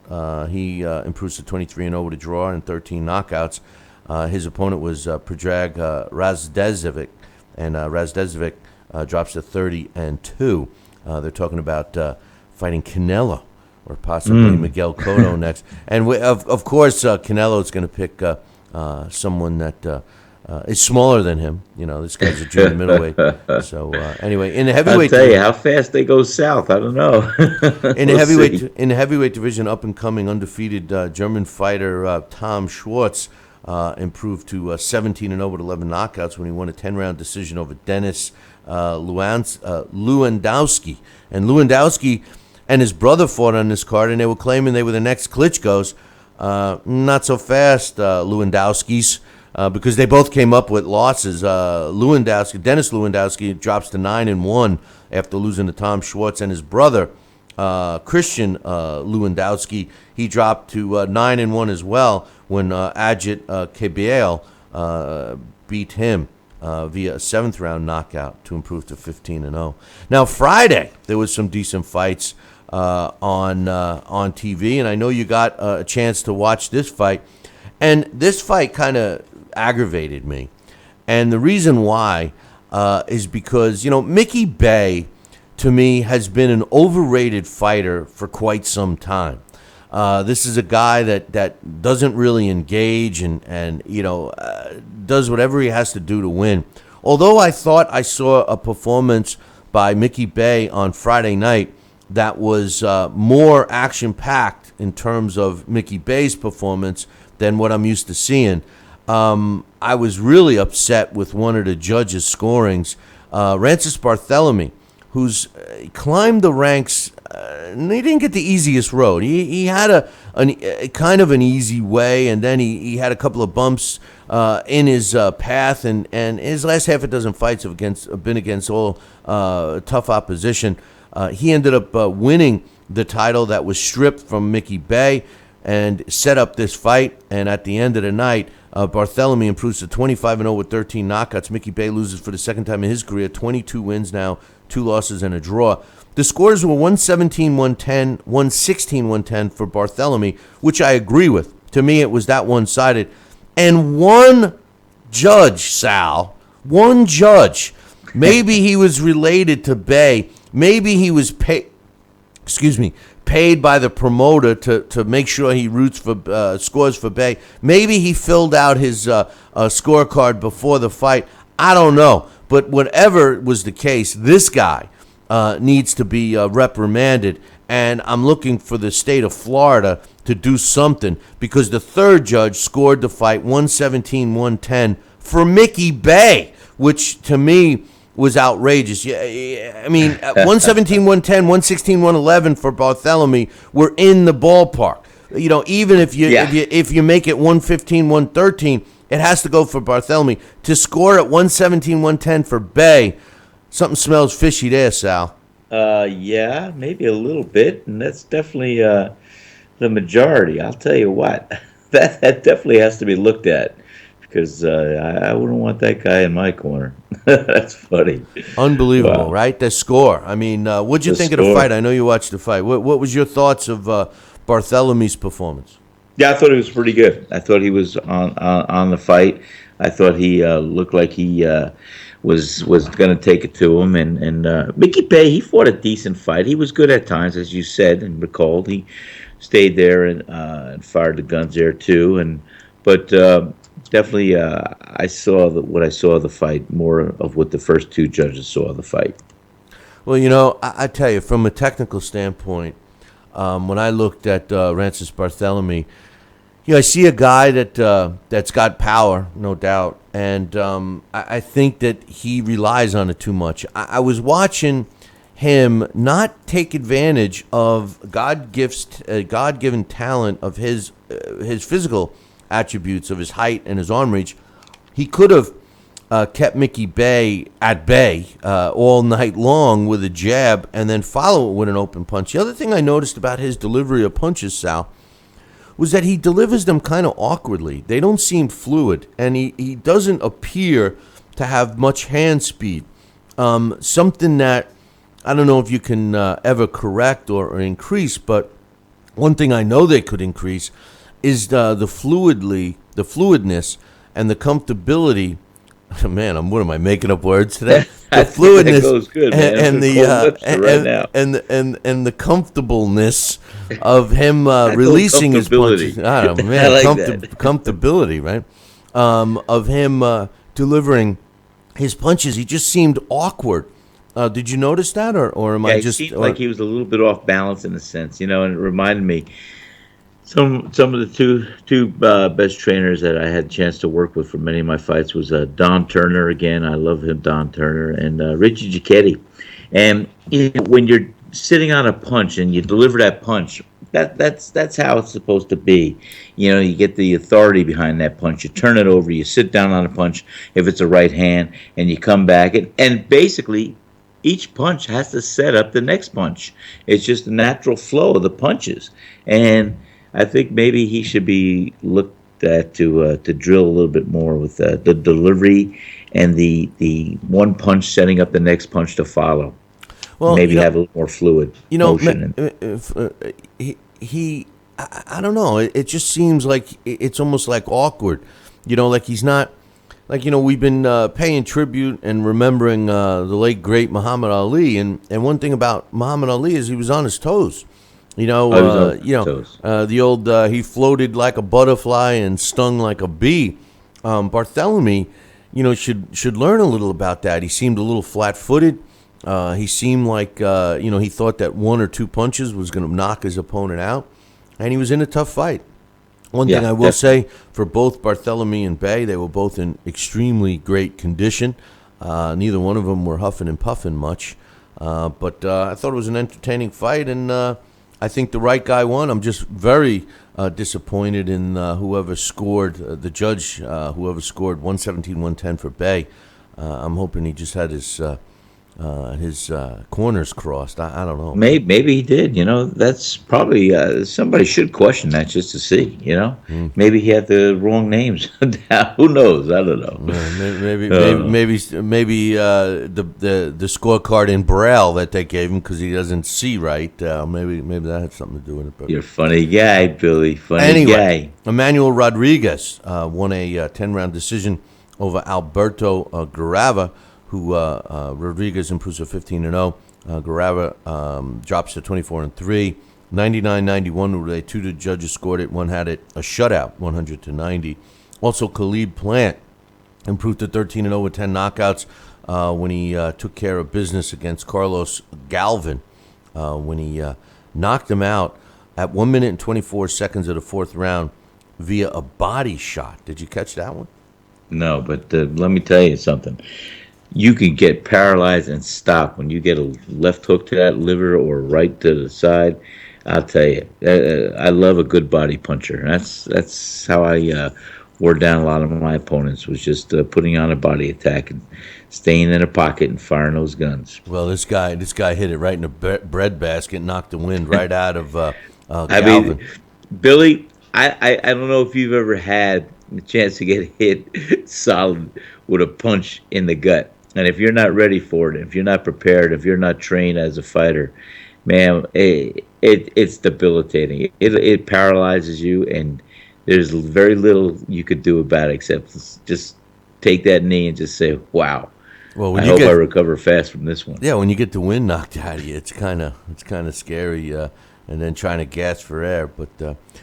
He improves to 23-0 with a draw and 13 knockouts. His opponent was Predrag Razdezovic, and Razdezovic drops to 30-2. They're talking about fighting Canelo or possibly Miguel Cotto next. And of course, Canelo's going to pick someone that is smaller than him. You know, this guy's a junior middleweight. So anyway, in the heavyweight, I'll tell you how fast they go south. I don't know. In the heavyweight division, up and coming undefeated German fighter Tom Schwartz improved to 17-0 with 11 knockouts when he won a 10-round decision over Dennis Lewandowski. And Lewandowski and his brother fought on this card, and they were claiming they were the next Klitschko's. Not so fast, Lewandowski's, because they both came up with losses. Dennis Lewandowski drops to 9-1 after losing to Tom Schwartz, and his brother Christian Lewandowski, he dropped to 9-1 as well when Ajit Kebiel beat him via a 7th-round knockout to improve to 15-0. Now, Friday, there was some decent fights on TV, and I know you got a chance to watch this fight. And this fight kind of aggravated me. And the reason why is because, Mickey Bay, to me, has been an overrated fighter for quite some time. This is a guy that doesn't really engage and does whatever he has to do to win. Although I thought I saw a performance by Mickey Bay on Friday night that was more action-packed in terms of Mickey Bay's performance than what I'm used to seeing. I was really upset with one of the judges' scorings. Rancis Barthelemy, who's climbed the ranks, he didn't get the easiest road. He had a kind of an easy way, and then he had a couple of bumps in his path, and his last half a dozen fights have been against all tough opposition. He ended up winning the title that was stripped from Mickey Bay and set up this fight. And at the end of the night, Barthelemy improves to 25-0 with 13 knockouts. Mickey Bay loses for the second time in his career, 22 wins now, 2 losses and a draw. The scores were 117-110, 116-110 for Barthelemy, which I agree with. To me, it was that one-sided. And one judge, Sal, maybe he was related to Bay. Maybe he was paid by the promoter to make sure he roots for scores for Bay. Maybe he filled out his scorecard before the fight. I don't know. But whatever was the case, this guy needs to be reprimanded. And I'm looking for the state of Florida to do something, because the third judge scored the fight 117-110 for Mickey Bay, which to me was outrageous. Yeah, I mean, 117-110, 116-111 for Barthelemy were in the ballpark. Even if you make it 115-113, it has to go for Barthelemy. To score at 117-110 for Bay, something smells fishy there, Sal. Yeah, maybe a little bit, and that's definitely the majority. I'll tell you what, that definitely has to be looked at, because I wouldn't want that guy in my corner. That's funny. Unbelievable, Wow. Right? The score. I mean, what'd you think of the fight? I know you watched the fight. What was your thoughts of Barthelemy's performance? Yeah, I thought he was pretty good. I thought he was on the fight. I thought he looked like he was going to take it to him. And Mickey Bay, he fought a decent fight. He was good at times, as you said and recalled. He stayed there and fired the guns there too. But definitely, I saw what I saw of the fight, more of what the first two judges saw of the fight. Well, I tell you, from a technical standpoint, when I looked at Rancis Barthelemy, I see a guy that's got power, no doubt, and I think that he relies on it too much. I was watching him not take advantage of God-given talent of his physical attributes of his height and his arm reach. He could have kept Mickey Bay at bay all night long with a jab and then follow it with an open punch. The other thing I noticed about his delivery of punches, Sal, was that he delivers them kind of awkwardly. They don't seem fluid, and he doesn't appear to have much hand speed. Something that I don't know if you can ever correct or increase, but one thing I know they could increase is the fluidness and the comfortability. Man, what am I making up words today? The fluidness goes good, man. and the comfortableness of him releasing his punches. I don't know, man. I like that. Comfortability, right? Of him delivering his punches. He just seemed awkward. Did you notice that, or am I just? He seemed like he was a little bit off balance in a sense, and it reminded me. Some of the two best trainers that I had a chance to work with for many of my fights was Don Turner. Again, I love him, Don Turner, and Richie Giacchetti. And when you're sitting on a punch and you deliver that punch, that's how it's supposed to be. You get the authority behind that punch. You turn it over, you sit down on a punch if it's a right hand, and you come back and basically each punch has to set up the next punch. It's just the natural flow of the punches, and I think maybe he should be looked at to drill a little bit more with the delivery and the one punch setting up the next punch to follow. Well, Maybe have a little more fluid motion. I don't know. It just seems like it's almost like awkward. Like he's not. Like, we've been paying tribute and remembering the late, great Muhammad Ali. And one thing about Muhammad Ali is he was on his toes. The old, he floated like a butterfly and stung like a bee. Barthélemy, should learn a little about that. He seemed a little flat-footed. He seemed like, he thought that one or two punches was going to knock his opponent out. And he was in a tough fight. One thing I will say for both Barthélemy and Bey, they were both in extremely great condition. Neither one of them were huffing and puffing much. But I thought it was an entertaining fight, and I think the right guy won. I'm just very disappointed in whoever scored, the judge, whoever scored 117-110 for Bey. I'm hoping he just had his corners crossed. I don't know. Maybe he did. That's probably somebody should question that just to see. Maybe he had the wrong names down. Who knows? I don't know. Maybe the scorecard in Braille that they gave him because he doesn't see right. Maybe that had something to do with it. But you're a funny guy, Billy. Funny guy. Emmanuel Rodriguez won a 10-round decision over Alberto Garava, who Rodriguez improves to 15-0. Garava drops to 24-3. 99-91, two of the judges scored it. One had it a shutout, 100-90. Also, Khalid Plant improved to 13-0 with 10 knockouts when he took care of business against Carlos Galvin when he knocked him out at 1 minute and 24 seconds of the fourth round via a body shot. Did you catch that one? No, but let me tell you something. You can get paralyzed and stop when you get a left hook to that liver or right to the side. I'll tell you, I love a good body puncher. That's how I wore down a lot of my opponents, was just putting on a body attack and staying in a pocket and firing those guns. Well, this guy hit it right in the bread basket, knocked the wind right out of Galvin. I mean, Billy, I don't know if you've ever had the chance to get hit solid with a punch in the gut. And if you're not ready for it, if you're not prepared, if you're not trained as a fighter, man, it's debilitating. It paralyzes you, and there's very little you could do about it except just take that knee and just say, wow. Well, I hope I recover fast from this one. Yeah, when you get the wind knocked out of you, it's kind of scary, and then trying to gasp for air. But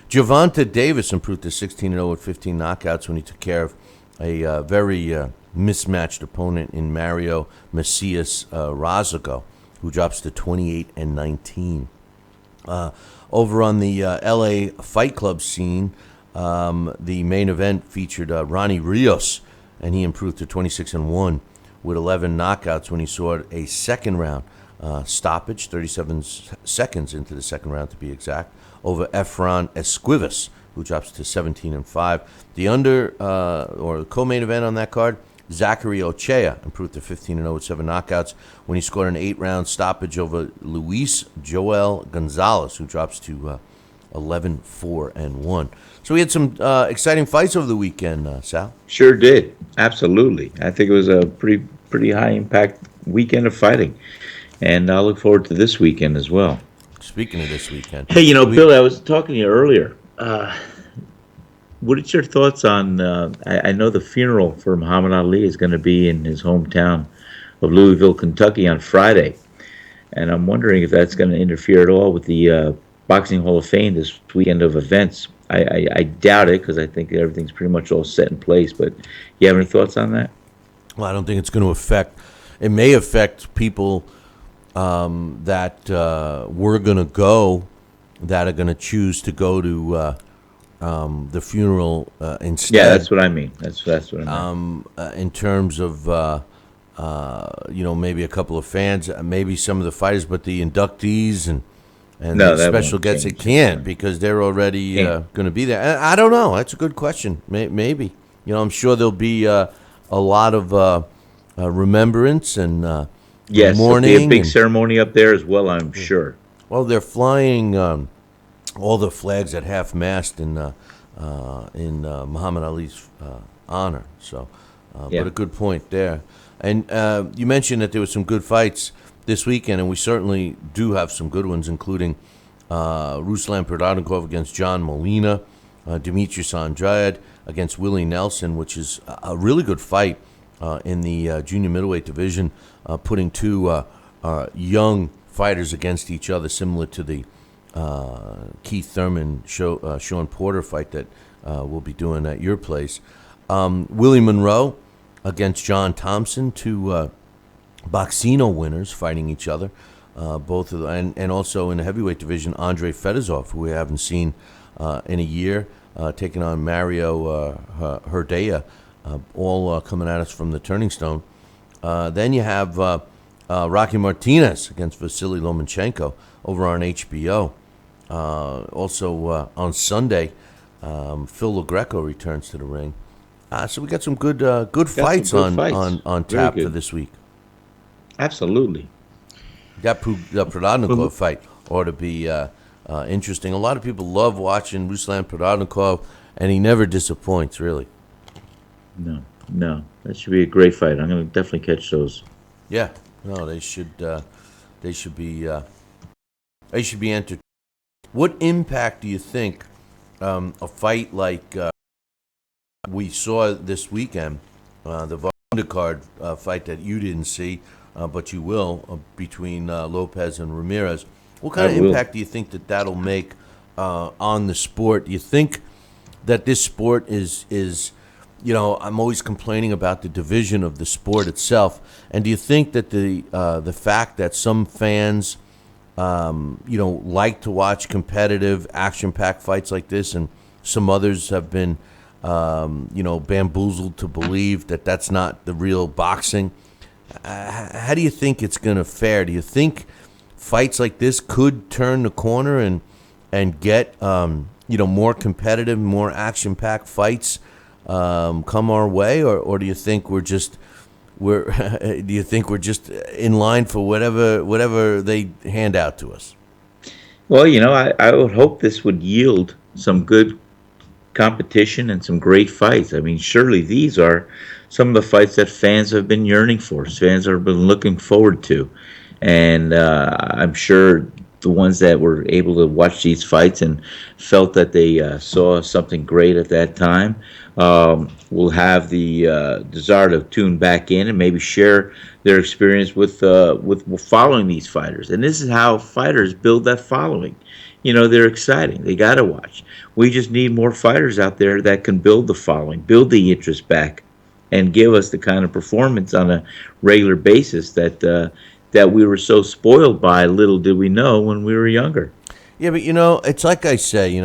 Gervonta Davis improved to 16-0 with 15 knockouts when he took care of a very mismatched opponent in Mario Macias Razago, who drops to 28-19. Over on the LA Fight Club scene, the main event featured Ronnie Rios, and he improved to 26-1 with 11 knockouts when he scored a second round stoppage, 37 seconds into the second round to be exact, over Efrain Esquivas, who drops to 17-5. The co-main event on that card, Zachary Ochea improved to 15-0 with 7 knockouts when he scored an 8-round stoppage over Luis Joel Gonzalez, who drops to 11-4-1. So we had some exciting fights over the weekend, Sal. Sure did. Absolutely. I think it was a pretty high-impact weekend of fighting. And I look forward to this weekend as well. Speaking of this weekend. Hey, Bill, I was talking to you earlier. What are your thoughts on, I know the funeral for Muhammad Ali is going to be in his hometown of Louisville, Kentucky on Friday. And I'm wondering if that's going to interfere at all with the Boxing Hall of Fame this weekend of events. I doubt it, because I think everything's pretty much all set in place. But you have any thoughts on that? Well, I don't think it's going to affect. It may affect people that were going to go, that are going to choose to go to the funeral instead. Yeah, that's what I mean. That's what I mean. In terms of maybe a couple of fans, maybe some of the fighters, but the inductees and the special guests, it can't, because they're already going to be there. I don't know. That's a good question. Maybe. I'm sure there'll be a lot of remembrance and Yes, there'll be a morning. big ceremony up there as well, I'm sure. Well, they're flying all the flags at half mast in Muhammad Ali's honor. So, Yeah. but a good point there. And you mentioned that there were some good fights this weekend, and we certainly do have some good ones, including Ruslan Prodanikov against John Molina, Demetrius Andrade against Willie Nelson, which is a really good fight in the junior middleweight division, putting two young fighters against each other, similar to the Keith Thurman, Sean Porter fight that we'll be doing at your place. Willie Monroe against John Thompson, two Boxino winners fighting each other. Both of them, and also in the heavyweight division, Andre Fedosov, who we haven't seen in a year, taking on Mario Herdea, all coming at us from the Turning Stone. Then you have Rocky Martinez against Vasily Lomachenko over on HBO. Also on Sunday, Phil LaGreco returns to the ring. So we got some good fights some good on fights. Very tap good. for this week. Absolutely. That Prodanikov fight ought to be interesting. A lot of people love watching Ruslan Prodanikov, and he never disappoints, really. No. That should be a great fight. I'm going to definitely catch those. Yeah, no, they should be entertaining. What impact do you think a fight like we saw this weekend, the undercard fight that you didn't see, but you will, between Lopez and Ramirez? What kind of impact do you think that'll make on the sport? Do you think that this sport is I'm always complaining about the division of the sport itself, and do you think that the fact that some fans like to watch competitive, action-packed fights like this, and some others have been bamboozled to believe that that's not the real boxing? How do you think it's going to fare? Do you think fights like this could turn the corner and get more competitive, more action-packed fights come our way, or do you think we're just in line for whatever they hand out to us? Well, I would hope this would yield some good competition and some great fights. I mean, surely these are some of the fights that fans have been yearning for, fans have been looking forward to. And I'm sure the ones that were able to watch these fights and felt that they saw something great at that time will have the desire to tune back in and maybe share their experience with following these fighters. And this is how fighters build that following. They're exciting. They got to watch. We just need more fighters out there that can build the following, build the interest back, and give us the kind of performance on a regular basis that we were so spoiled by. Little did we know when we were younger. Yeah, but it's like I say.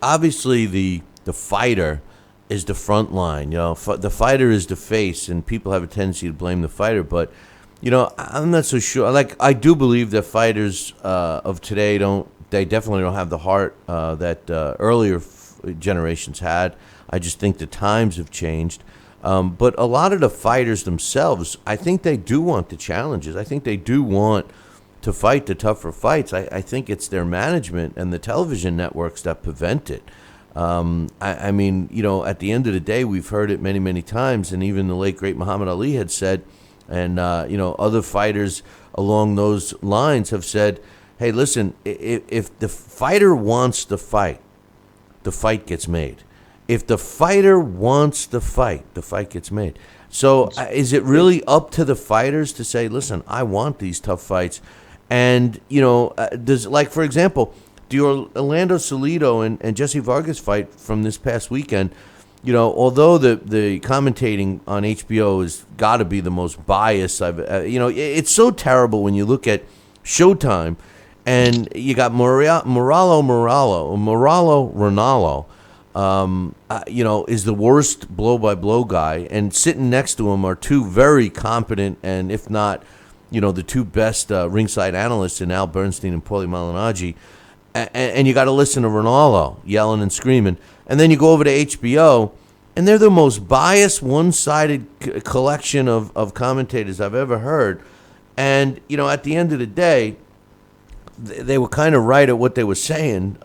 Obviously the fighter is the front line. The fighter is the face, and people have a tendency to blame the fighter. But I'm not so sure. Like, I do believe that fighters of today they definitely don't have the heart that earlier generations had. I just think the times have changed. But a lot of the fighters themselves, I think they do want the challenges. I think they do want to fight the tougher fights. I think it's their management and the television networks that prevent it. I mean, at the end of the day, we've heard it many, many times, and even the late, great Muhammad Ali had said, and, other fighters along those lines have said, hey, listen, if the fighter wants to fight, the fight gets made. If the fighter wants the fight gets made. So is it really up to the fighters to say, listen, I want these tough fights? And, does, like, for example, the Orlando Salido and Jesse Vargas fight from this past weekend, although the commentating on HBO has got to be the most biased it's so terrible when you look at Showtime and you got Ronaldo, is the worst blow-by-blow guy, and sitting next to him are two very competent and, if not, the two best ringside analysts in Al Bernstein and Paulie Malignaggi, and you got to listen to Ronaldo yelling and screaming, and then you go over to HBO, and they're the most biased, one-sided collection of commentators I've ever heard, And, at the end of the day, they were kind of right at what they were saying.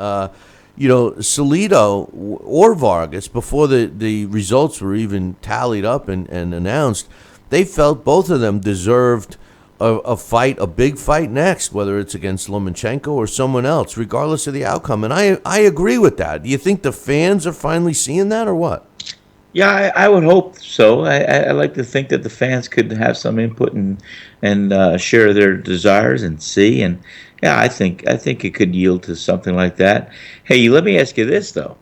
Salido or Vargas, before the results were even tallied up and announced, they felt both of them deserved a fight, a big fight next, whether it's against Lomachenko or someone else, regardless of the outcome. And I agree with that. Do you think the fans are finally seeing that or what? Yeah, I would hope so. I like to think that the fans could have some input and share their desires and see. And yeah, I think it could yield to something like that. Hey, let me ask you this though.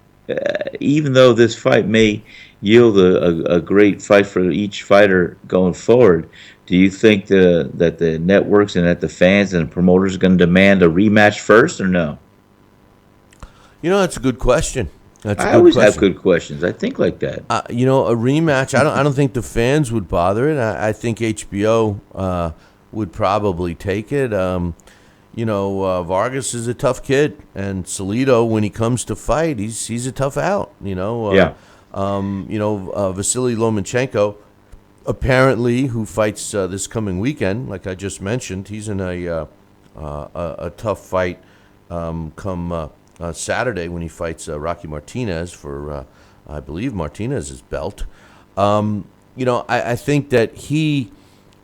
Even though this fight may yield a great fight for each fighter going forward, do you think that the networks and that the fans and the promoters are going to demand a rematch first or no? That's a good question. That's a I good always have question. good questions. I think like that. A rematch. I don't think the fans would bother it. I think HBO would probably take it. Vargas is a tough kid, and Salido, when he comes to fight, he's a tough out. Yeah. Vasily Lomachenko, apparently, who fights this coming weekend, like I just mentioned, he's in a tough fight come Saturday when he fights Rocky Martinez for, I believe, Martinez's belt. I think that he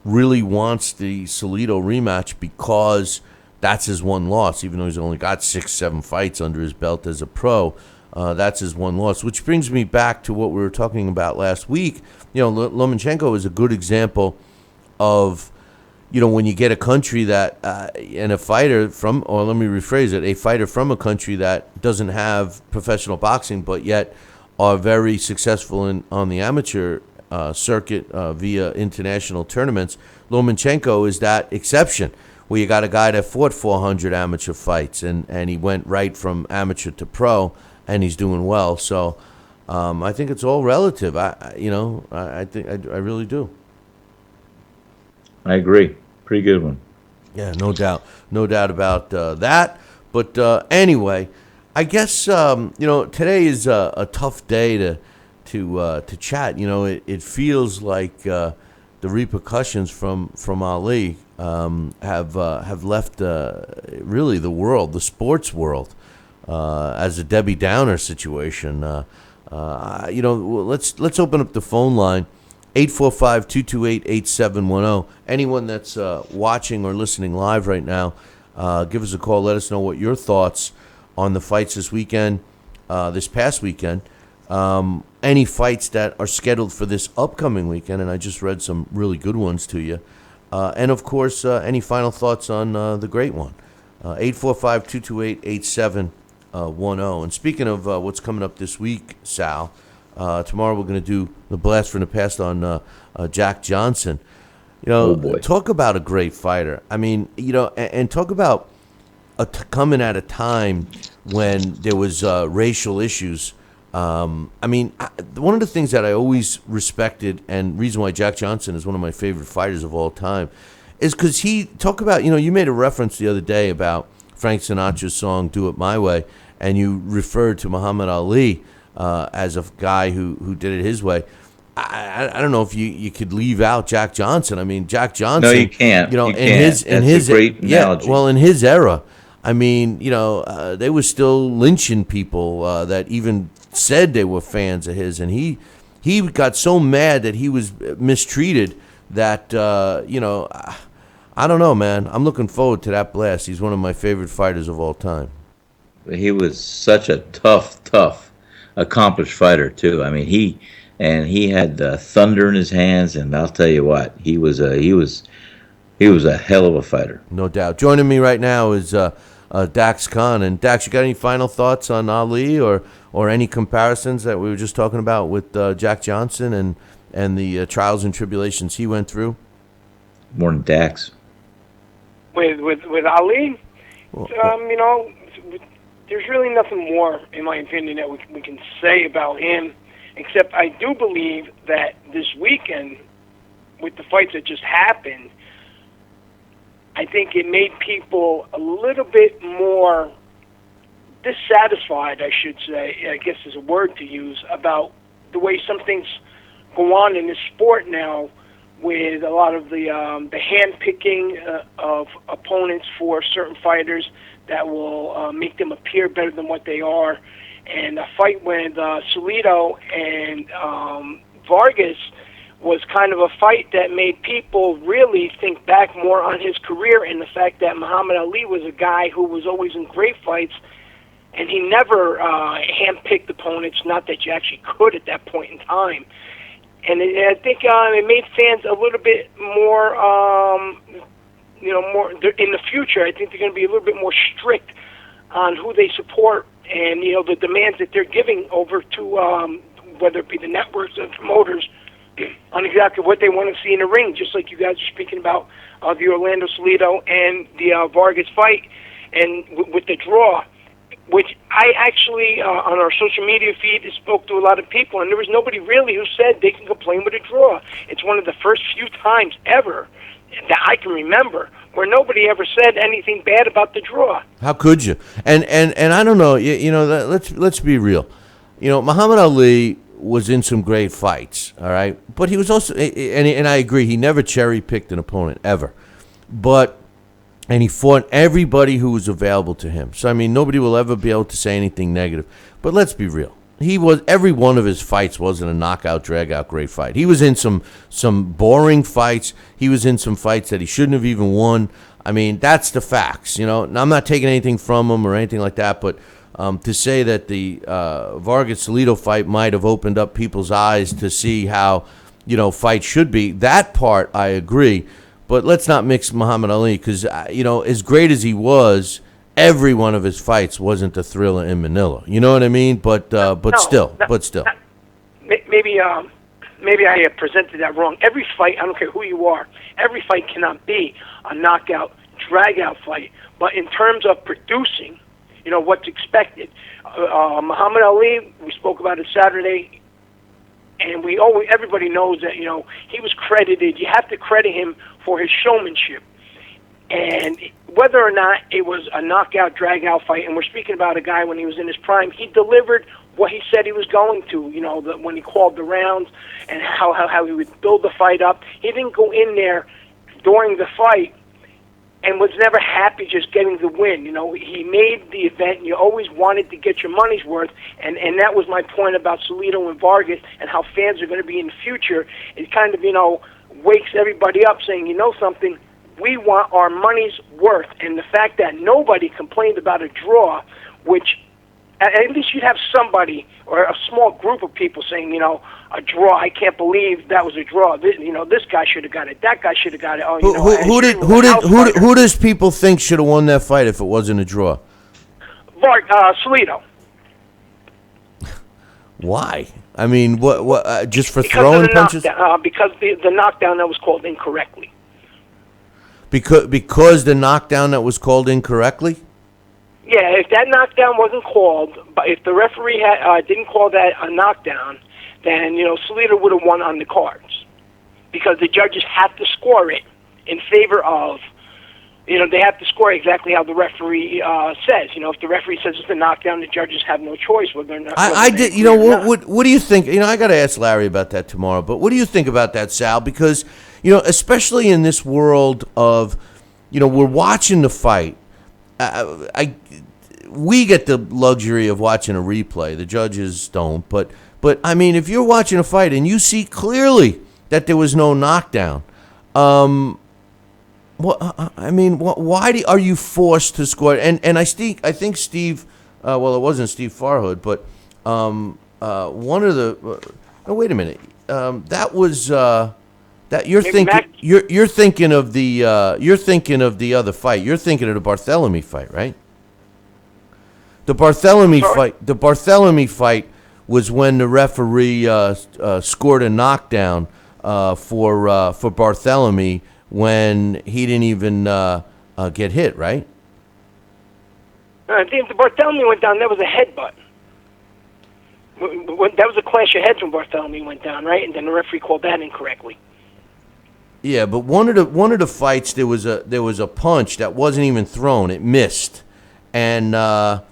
really wants the Salido rematch because that's his one loss, even though he's only got 6-7 fights under his belt as a pro. That's his one loss, which brings me back to what we were talking about last week. Lomachenko is a good example of, when you get a country that, and a fighter from, or let me rephrase it, a fighter from a country that doesn't have professional boxing, but yet are very successful on the amateur circuit via international tournaments. Lomachenko is that exception, where you got a guy that fought 400 amateur fights, and he went right from amateur to pro, and he's doing well. So I think it's all relative. I think I really do. I agree. Pretty good one. Yeah, no doubt about that. But anyway, I guess today is a tough day to chat. It feels like the repercussions from Ali have left really the world, the sports world, as a Debbie Downer situation. Let's open up the phone line. 845-228-8710. Anyone that's watching or listening live right now, give us a call. Let us know what your thoughts on the fights this weekend, this past weekend. Any fights that are scheduled for this upcoming weekend, and I just read some really good ones to you. And, of course, any final thoughts on the great one. 845-228-8710. And speaking of what's coming up this week, Sal, tomorrow we're going to do the Blast from the Past on Jack Johnson. Oh boy. Talk about a great fighter. I mean, and talk about coming at a time when there was racial issues. One of the things that I always respected, and reason why Jack Johnson is one of my favorite fighters of all time, is because he talk about, you made a reference the other day about Frank Sinatra's song "Do It My Way," and you referred to Muhammad Ali as a guy who did it his way. I don't know if you could leave out Jack Johnson. I mean, Jack Johnson. No, you can't. That's a great analogy. Well, in his era, I mean, they were still lynching people that even said they were fans of his, and he got so mad that he was mistreated that I don't know, man. I'm looking forward to that blast. He's one of my favorite fighters of all time. He was such a tough, accomplished fighter too. I mean, he had thunder in his hands, and I'll tell you what, he was a hell of a fighter. No doubt. Joining me right now is Dax Khan. And Dax, you got any final thoughts on Ali or any comparisons that we were just talking about with Jack Johnson and the trials and tribulations he went through? More than Dax. With Ali, Well, there's really nothing more, in my opinion, that we can say about him, except I do believe that this weekend, with the fights that just happened, I think it made people a little bit more dissatisfied, I should say, I guess is a word to use, about the way some things go on in this sport now, with a lot of the hand picking of opponents for certain fighters that will make them appear better than what they are. And a fight with Salido and Vargas was kind of a fight that made people really think back more on his career and the fact that Muhammad Ali was a guy who was always in great fights, and he never hand-picked opponents, not that you actually could at that point in time. And I think it made fans a little bit more, more in the future. I think they're going to be a little bit more strict on who they support and, the demands that they're giving over to whether it be the networks or promoters on exactly what they want to see in the ring, just like you guys are speaking about the Orlando Salido and the Vargas fight, and with the draw, which I actually, on our social media feed, spoke to a lot of people, and there was nobody really who said they can complain with a draw. It's one of the first few times ever that I can remember where nobody ever said anything bad about the draw. How could you? And I don't know. Let's be real. Muhammad Ali was in some great fights, all right? But he was also, and I agree, he never cherry-picked an opponent, ever. And he fought everybody who was available to him. So, nobody will ever be able to say anything negative. But let's be real. Every one of his fights wasn't a knockout, drag-out great fight. He was in some boring fights. He was in some fights that he shouldn't have even won. That's the facts, I'm not taking anything from him or anything like that, but to say that the Vargas-Salido fight might have opened up people's eyes to see how, fights should be, that part I agree. But let's not mix Muhammad Ali because, as great as he was, every one of his fights wasn't the Thriller in Manila. You know what I mean? But still. Maybe I presented that wrong. Every fight, I don't care who you are, every fight cannot be a knockout, drag-out fight. But in terms of producing, what's expected. Muhammad Ali, we spoke about it Saturday, and everybody knows that, he was credited. You have to credit him for his showmanship. And whether or not it was a knockout, drag-out fight, and we're speaking about a guy when he was in his prime, he delivered what he said he was going to, when he called the rounds and how he would build the fight up. He didn't go in there during the fight and was never happy just getting the win. He made the event, and you always wanted to get your money's worth, and that was my point about Salido and Vargas and how fans are going to be in the future. It kind of, wakes everybody up saying, something, we want our money's worth. And the fact that nobody complained about a draw, which at least you'd have somebody or a small group of people saying, a draw, I can't believe that was a draw. This guy should have got it. That guy should have got it. Oh, who does people think should have won that fight if it wasn't a draw? Salido. Why? What? Just for throwing punches? Because the knockdown that was called incorrectly. Because the knockdown that was called incorrectly? Yeah, if that knockdown wasn't called, but if the referee didn't call that a knockdown, then Salido would have won on the cards, because the judges have to score it in favor of. They have to score exactly how the referee says. If the referee says it's a knockdown, the judges have no choice whether or not. I did. What do you think? I got to ask Larry about that tomorrow. But what do you think about that, Sal? Because especially in this world of, we're watching the fight. We get the luxury of watching a replay. The judges don't. But if you're watching a fight and you see clearly that there was no knockdown, why are you forced to score? And I think Steve, it wasn't Steve Farhood, but one of the. No, wait a minute. That was that you're thinking. You're thinking of the. You're thinking of the other fight. You're thinking of the Barthélemy fight, right? The Barthélemy fight was when the referee scored a knockdown for Barthélemy when he didn't even get hit, right? I think the Barthélemy went down. That was a headbutt. That was a clash of heads when Barthélemy went down, right? And then the referee called that incorrectly. Yeah, but one of the fights there was a punch that wasn't even thrown; it missed, and the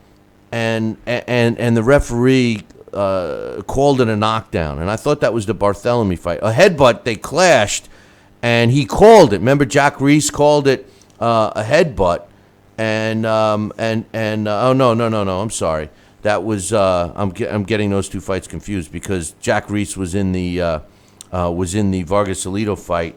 referee called it a knockdown. And I thought that was the Barthélemy fight. A headbutt, they clashed, and he called it. Remember, Jack Reese called it a headbutt, and oh no, I'm sorry. That was I'm getting those two fights confused because Jack Reese was in the Vargas Alito fight,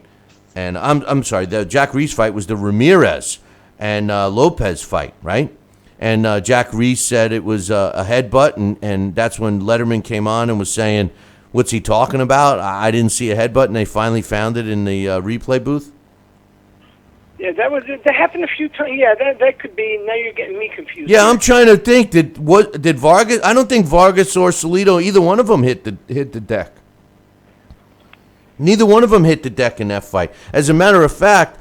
and I'm sorry. The Jack Reese fight was the Ramirez and Lopez fight, right? And Jack Reese said it was a headbutt, and that's when Letterman came on and was saying, "What's he talking about? I didn't see a headbutt," and they finally found it in the replay booth. Yeah, that happened a few times. Yeah, that could be. Now you're getting me confused. Yeah, I'm trying to think. Did Vargas? I don't think Vargas or Salido, either one of them hit the deck. Neither one of them hit the deck in that fight. As a matter of fact,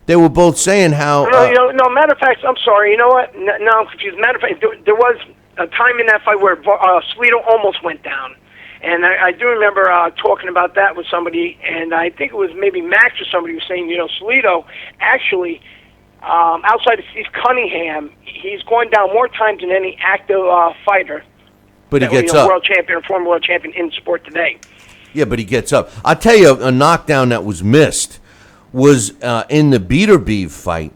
they were both saying how. No. Matter of fact, I'm sorry. You know what? Now I'm confused. Matter of fact, there was a time in that fight where Salido almost went down. And I do remember talking about that with somebody, and I think it was maybe Max or somebody was saying, Salido actually, outside of Steve Cunningham, he's gone down more times than any active fighter. But he gets up. World champion or former world champion in sport today. Yeah, but he gets up. I'll tell you, a knockdown that was missed was in the Beterbiev fight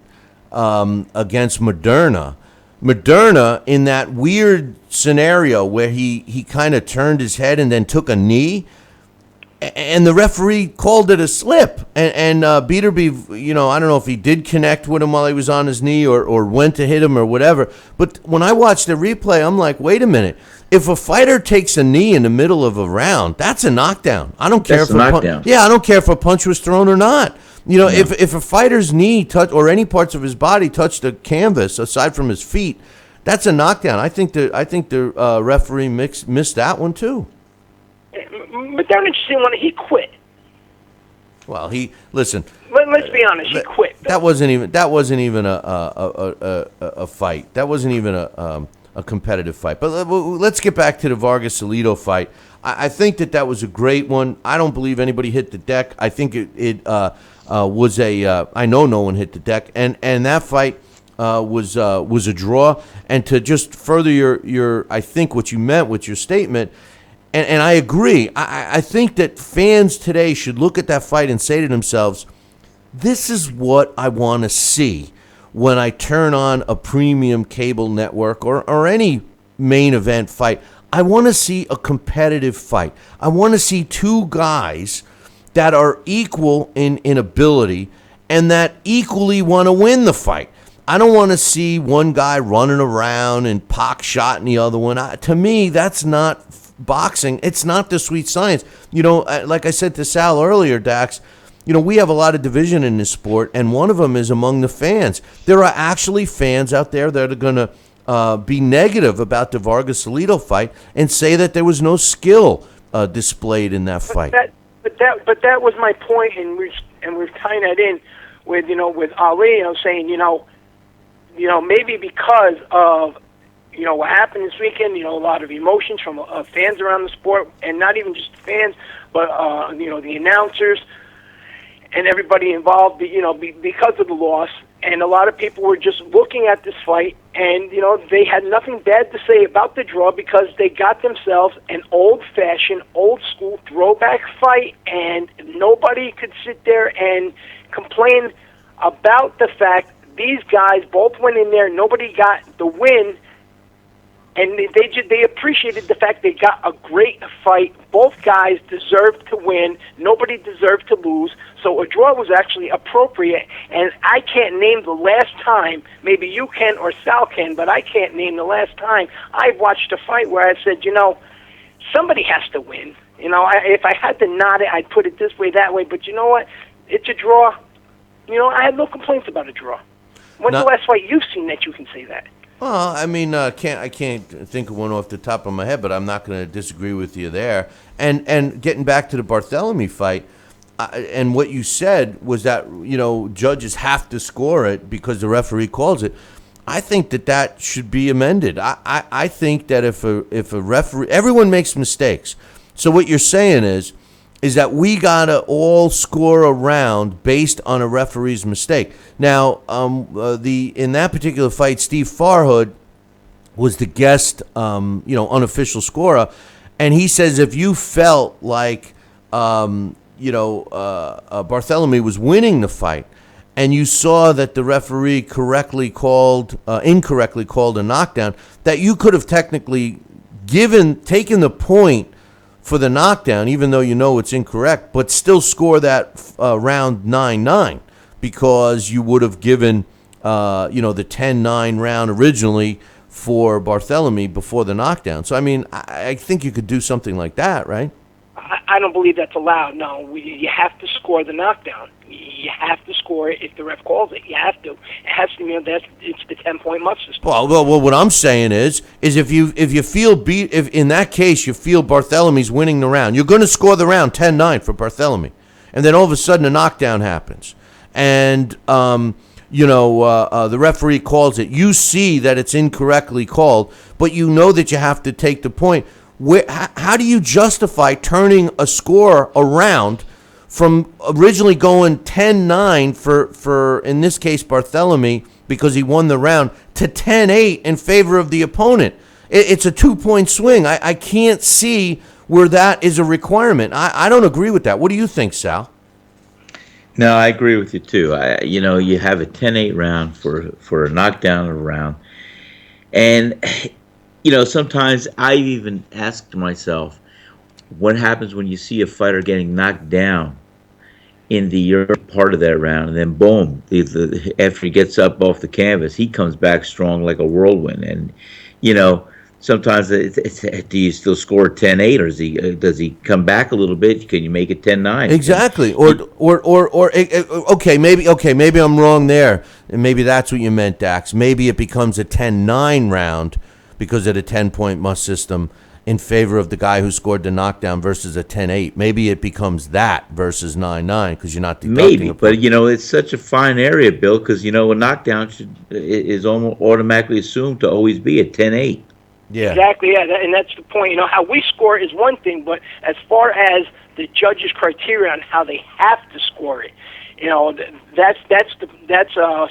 against Moderna. Moderna, in that weird scenario where he kind of turned his head and then took a knee, and the referee called it a slip. And Beterbiev, I don't know if he did connect with him while he was on his knee or went to hit him or whatever. But when I watched the replay, I'm like, wait a minute. If a fighter takes a knee in the middle of a round, that's a knockdown. I don't care if I don't care if a punch was thrown or not. If a fighter's knee or any parts of his body touch the canvas aside from his feet, that's a knockdown. I think the referee missed that one too. But they're interesting one. He quit. Well, listen. Let's be honest. He quit. That wasn't even a fight. That wasn't even a competitive fight. But let's get back to the Vargas Alito fight. I think that was a great one. I don't believe anybody hit the deck. I think it was I know no one hit the deck, and that fight was a draw. And to just further your I think what you meant with your statement, and I agree. I think that fans today should look at that fight and say to themselves, "This is what I want to see when I turn on a premium cable network or any main event fight. I want to see a competitive fight. I want to see two guys that are equal in ability and that equally want to win the fight. I don't want to see one guy running around and pock-shotting the other one. To me, that's not boxing. It's not the sweet science. Like I said to Sal earlier, Dax, we have a lot of division in this sport, and one of them is among the fans. There are actually fans out there that are going to be negative about the Vargas Alito fight and say that there was no skill displayed in that fight. But that was my point, and we're tying that in with with Ali, saying maybe because of what happened this weekend, a lot of emotions from fans around the sport, and not even just fans, but the announcers and everybody involved, because of the loss. And a lot of people were just looking at this fight, and, they had nothing bad to say about the draw because they got themselves an old-fashioned, old-school throwback fight, and nobody could sit there and complain about the fact these guys both went in there, nobody got the win, and they appreciated the fact they got a great fight. Both guys deserved to win. Nobody deserved to lose. So a draw was actually appropriate. And I can't name the last time, maybe you can or Sal can, but I can't name the last time I've watched a fight where I said, somebody has to win. If I had to nod it, I'd put it this way, that way. But you know what? It's a draw. I had no complaints about a draw. When's the last fight you've seen that you can say that? Well, I mean, I can't think of one off the top of my head, but I'm not going to disagree with you there. And getting back to the Barthélemy fight, and what you said was that judges have to score it because the referee calls it. I think that should be amended. I think that if a referee, everyone makes mistakes. So what you're saying is that we gotta all score a round based on a referee's mistake. Now, in that particular fight, Steve Farhood was the guest, unofficial scorer, and he says if you felt like Barthélemy was winning the fight, and you saw that the referee incorrectly called a knockdown, that you could have technically taken the point for the knockdown, even though you know it's incorrect, but still score that round 9-9, because you would have given the 10-9 round originally for Barthélemy before the knockdown. So, I mean, I think you could do something like that, right? I don't believe that's allowed. No, you have to score the knockdown. You have to score it if the ref calls it. You have to. It has to be. It's the 10-point must system. Well, what I'm saying is if you feel beat, if in that case you feel Barthélemy's winning the round, you're going to score the round 10-9 for Barthélemy, and then all of a sudden a knockdown happens, and the referee calls it. You see that it's incorrectly called, but you know that you have to take the point. How do you justify turning a score around from originally going 10-9 for in this case Barthélemy, because he won the round, to 10-8 in favor of the opponent? It's a 2-point swing. I can't see where that is a requirement. I don't agree with that. What do you think, Sal? No, I agree with you too. You have a 10-8 round for a knockdown of a round, and sometimes I even asked myself, what happens when you see a fighter getting knocked down in the early part of that round, and then boom, after he gets up off the canvas, he comes back strong like a whirlwind. And sometimes do you still score 10-8, or does he come back a little bit? Can you make it 10-9? Exactly. Maybe I'm wrong there, and maybe that's what you meant, Dax. Maybe it becomes a 10-9 round because of the 10-point must system in favor of the guy who scored the knockdown versus a 10-8. Maybe it becomes that versus 9-9 because you're not deducting. Maybe, but it's such a fine area, Bill, because a knockdown is almost automatically assumed to always be a 10-8. Yeah. Exactly. Yeah, and that's the point. How we score is one thing, but as far as the judges' criteria on how they have to score it, that's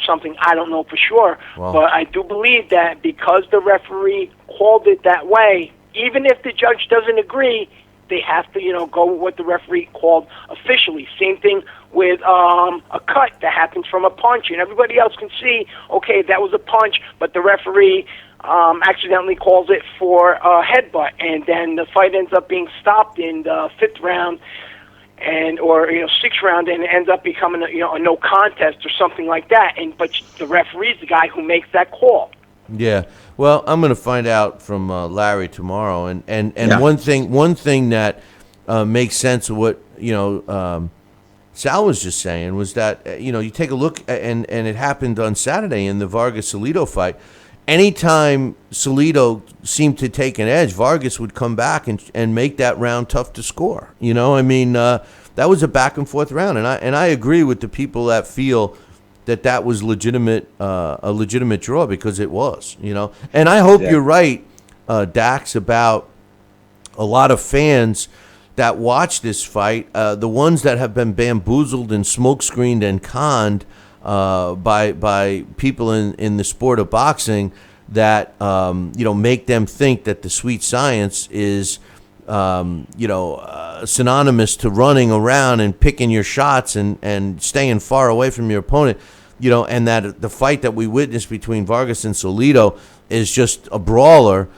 something I don't know for sure. Wow. But I do believe that because the referee called it that way, even if the judge doesn't agree, they have to go with what the referee called officially. Same thing with a cut that happens from a punch, and everybody else can see, okay, that was a punch, but the referee accidentally calls it for a headbutt, and then the fight ends up being stopped in the 5th round or 6th round, and it ends up becoming a no contest or something like that. But the referee's the guy who makes that call. Yeah. Well, I'm going to find out from Larry tomorrow, and Yeah. one thing that makes sense of what Sal was just saying was that you take a look, and it happened on Saturday in the Vargas-Salido fight. Anytime Salido seemed to take an edge, Vargas would come back and make that round tough to score. That was a back and forth round, and I agree with the people that feel that was a legitimate draw, because it was. And I hope you're right, Dax, about a lot of fans that watch this fight, the ones that have been bamboozled and smokescreened and conned by people in the sport of boxing that make them think that the sweet science is synonymous to running around and picking your shots and staying far away from your opponent, and that the fight that we witnessed between Vargas and Salido is just a brawler,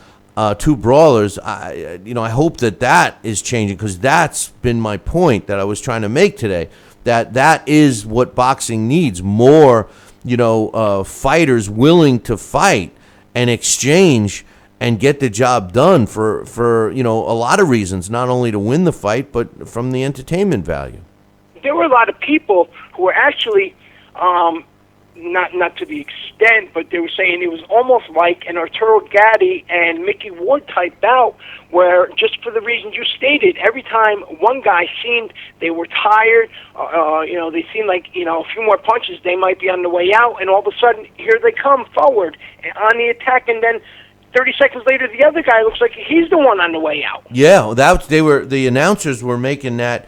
two brawlers. I hope that is changing, because that's been my point that I was trying to make today. That is what boxing needs: more, fighters willing to fight and exchange and get the job done for a lot of reasons, not only to win the fight, but from the entertainment value. There were a lot of people who were actually not to the extent, but they were saying it was almost like an Arturo Gatti and Mickey Ward type bout, where just for the reasons you stated, every time one guy seemed they were tired, they seemed like a few more punches, they might be on the way out, and all of a sudden here they come forward on the attack, and then 30 seconds later the other guy looks like he's the one on the way out. Yeah, the announcers were making that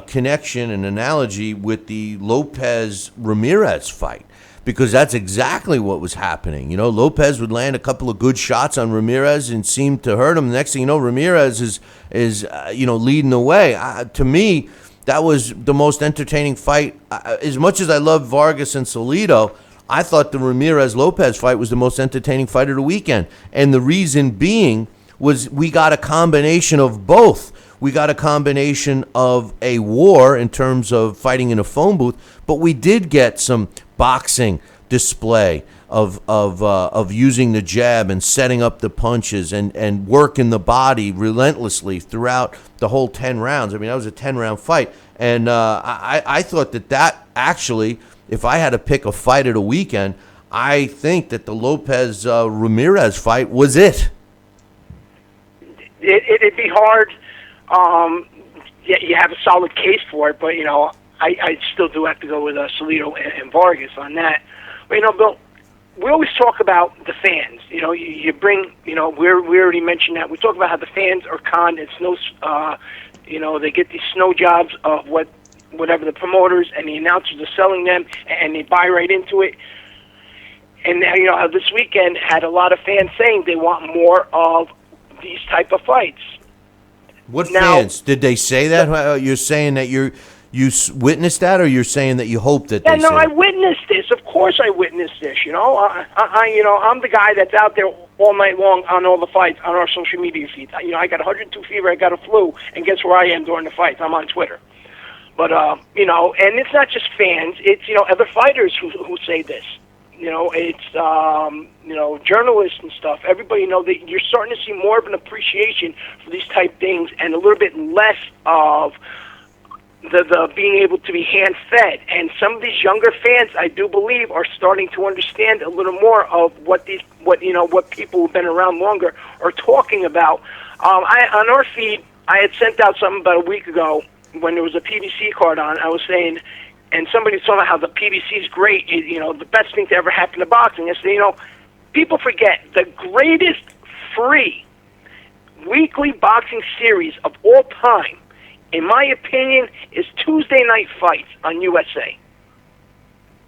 connection and analogy with the Lopez Ramirez fight, because that's exactly what was happening. Lopez would land a couple of good shots on Ramirez and seemed to hurt him. The next thing you know, Ramirez is leading the way. To me, that was the most entertaining fight. As much as I love Vargas and Salido, I thought the Ramirez-Lopez fight was the most entertaining fight of the weekend. And the reason being was we got a combination of both. We got a combination of a war in terms of fighting in a phone booth, but we did get some boxing display of using the jab and setting up the punches and working the body relentlessly throughout the whole 10 rounds. I mean, that was a 10-round fight. And I thought that actually, if I had to pick a fight of the weekend, I think that the Lopez-Ramirez fight was it. It'd be hard. You have a solid case for it, but, I still do have to go with Salido and Vargas on that. But, Bill, we always talk about the fans. You bring, we already mentioned that. We talk about how the fans are conned. It's no, they get these snow jobs of whatever the promoters and the announcers are selling them, and they buy right into it. And now, this weekend had a lot of fans saying they want more of these type of fights. What fans? Did they say that? You're saying that you witnessed that, or you're saying that you hope that they say I witnessed this. Of course I witnessed this, I'm the guy that's out there all night long on all the fights on our social media feeds. I got 102 fever, I got a flu, and guess where I am during the fights? I'm on Twitter. But, and it's not just fans. It's, other fighters who say this. It's, journalists and stuff. Everybody that you're starting to see more of an appreciation for these type things and a little bit less of the being able to be hand-fed. And some of these younger fans, I do believe, are starting to understand a little more of what people who've been around longer are talking about. On our feed, I had sent out something about a week ago when there was a PBC card on. I was saying, and somebody was talking about how the PBC is great, the best thing to ever happen to boxing. I said, people forget the greatest free weekly boxing series of all time, in my opinion, is Tuesday Night Fights on USA.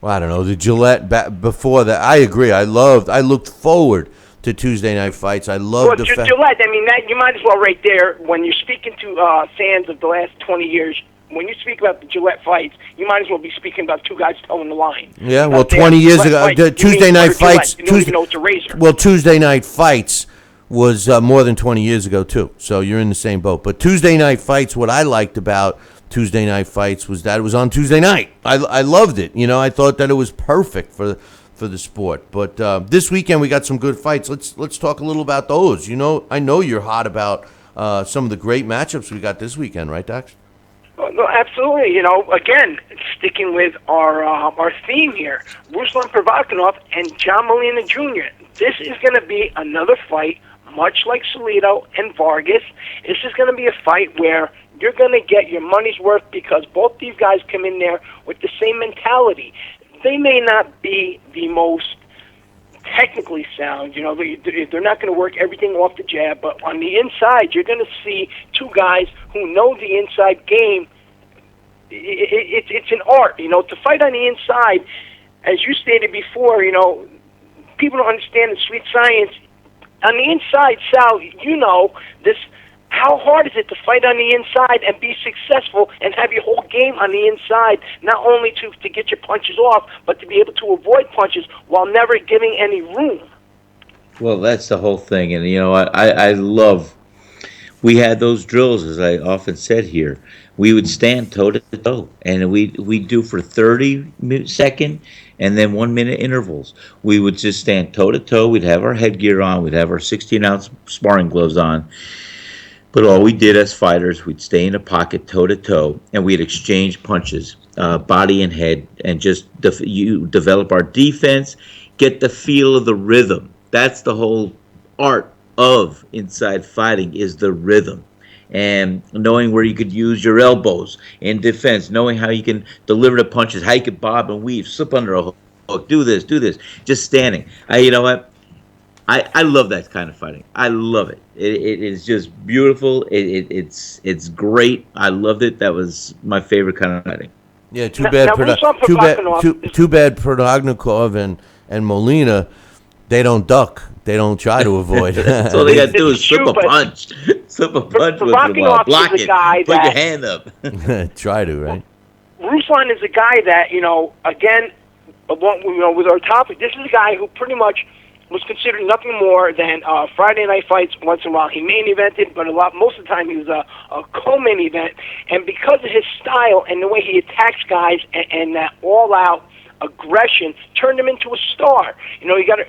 Well, I don't know. The Gillette before that, I agree. I looked forward to Tuesday Night Fights. I loved the fact. Gillette, that you might as well right there, when you're speaking to fans of the last 20 years, when you speak about the Gillette fights, you might as well be speaking about two guys towing the line. Yeah, well, 20 years ago, Tuesday Night Fights. You don't even know it's a razor. Well, Tuesday Night Fights was more than 20 years ago, too. So you're in the same boat. But Tuesday Night Fights, what I liked about Tuesday Night Fights was that it was on Tuesday night. I loved it. I thought that it was perfect for the sport. But this weekend we got some good fights. Let's talk a little about those. I know you're hot about some of the great matchups we got this weekend, right, Dax? No, absolutely. Again, sticking with our theme here, Ruslan Provodkinov and John Molina Jr. This is going to be another fight, much like Salido and Vargas. This is going to be a fight where you're going to get your money's worth because both these guys come in there with the same mentality. They may not be the most technically sound, they're not going to work everything off the jab, but on the inside, you're going to see two guys who know the inside game. It's an art, to fight on the inside, as you stated before, people don't understand the sweet science. On the inside, Sal, this. How hard is it to fight on the inside and be successful and have your whole game on the inside, not only to get your punches off, but to be able to avoid punches while never giving any room? Well, that's the whole thing. And, I love, we had those drills, as I often said here. We would stand toe-to-toe, and we do for 30-second and then 1-minute intervals. We would just stand toe-to-toe. We'd have our headgear on. We'd have our 16-ounce sparring gloves on. But all we did as fighters, we'd stay in a pocket toe-to-toe, and we'd exchange punches, body and head, and just develop our defense, get the feel of the rhythm. That's the whole art of inside fighting, is the rhythm. And knowing where you could use your elbows in defense, knowing how you can deliver the punches, how you could bob and weave, slip under a hook, do this, just standing. You know what? I love that kind of fighting. I love it. It is just beautiful. It's great. I loved it. That was my favorite kind of fighting. Yeah, too bad Provodnikov and Molina, they don't duck. They don't try to avoid. That's all they got to do is slip a punch. flip a punch once in a while. Provocanov's Block is a it. guy Put your that hand up. Try to, right? Ruslan is a guy that, again, with our topic, this is a guy who pretty much was considered nothing more than Friday night fights once in a while. He main evented, but most of the time he was a co-main event. And because of his style and the way he attacks guys and that all-out aggression, turned him into a star. You got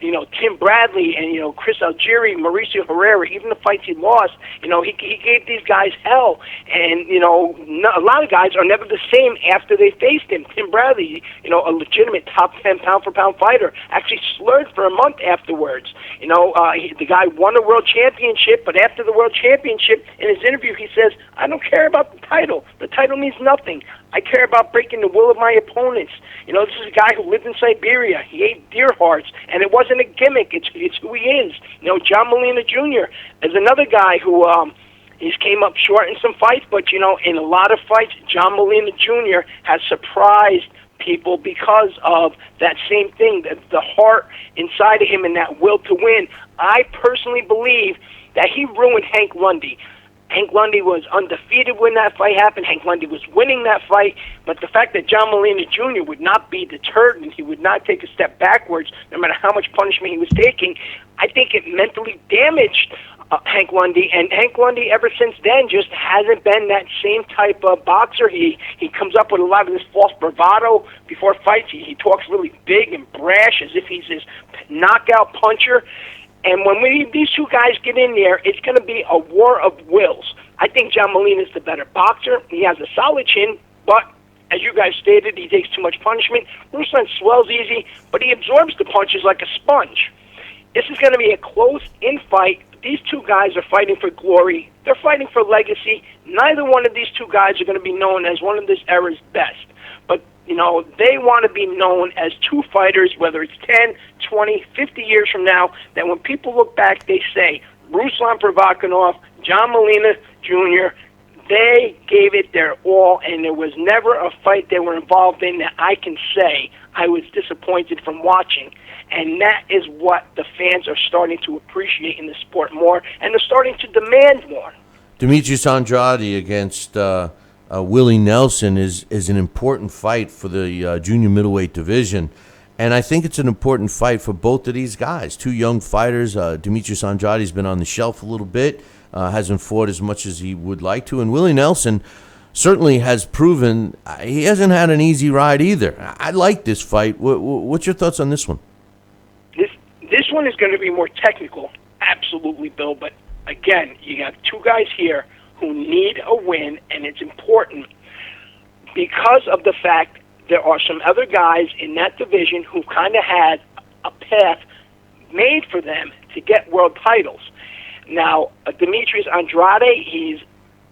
Tim Bradley and Chris Algieri, Mauricio Herrera. Even the fights he lost, he gave these guys hell. And a lot of guys are never the same after they faced him. Tim Bradley, a legitimate top 10 pound for pound fighter, actually slurred for a month afterwards. The guy won a world championship, but after the world championship, in his interview, he says, "I don't care about the title. The title means nothing. I care about breaking the will of my opponents." This is a guy who lived in Siberia. He ate deer hearts, and it wasn't a gimmick. It's who he is. John Molina Jr. is another guy who he's came up short in some fights, but in a lot of fights, John Molina Jr. has surprised people because of that same thing, the heart inside of him and that will to win. I personally believe that he ruined Hank Lundy. Hank Lundy was undefeated when that fight happened. Hank Lundy was winning that fight. But the fact that John Molina Jr. would not be deterred and he would not take a step backwards, no matter how much punishment he was taking, I think it mentally damaged Hank Lundy. And Hank Lundy, ever since then, just hasn't been that same type of boxer. He comes up with a lot of this false bravado before fights. He talks really big and brash as if he's this knockout puncher. And when these two guys get in there, it's going to be a war of wills. I think John Molina's the better boxer. He has a solid chin, but as you guys stated, he takes too much punishment. Ruslan swells easy, but he absorbs the punches like a sponge. This is going to be a close-in fight. These two guys are fighting for glory. They're fighting for legacy. Neither one of these two guys are going to be known as one of this era's best. But they want to be known as two fighters, whether it's 10, 20, 50 years from now, that when people look back, they say, Ruslan Provocanov, John Molina Jr., they gave it their all, and there was never a fight they were involved in that I can say I was disappointed from watching. And that is what the fans are starting to appreciate in the sport more, and they're starting to demand more. Demetrius Andrade against Willie Nelson is an important fight for the junior middleweight division, and I think it's an important fight for both of these guys. Two young fighters. Demetrius Andrade's been on the shelf a little bit, hasn't fought as much as he would like to, and Willie Nelson certainly has proven he hasn't had an easy ride either. I like this fight. What's your thoughts on this one? This one is going to be more technical, absolutely, Bill, but again, you got two guys here who need a win, and it's important because of the fact there are some other guys in that division who kind of had a path made for them to get world titles. Now, Demetrius Andrade, he's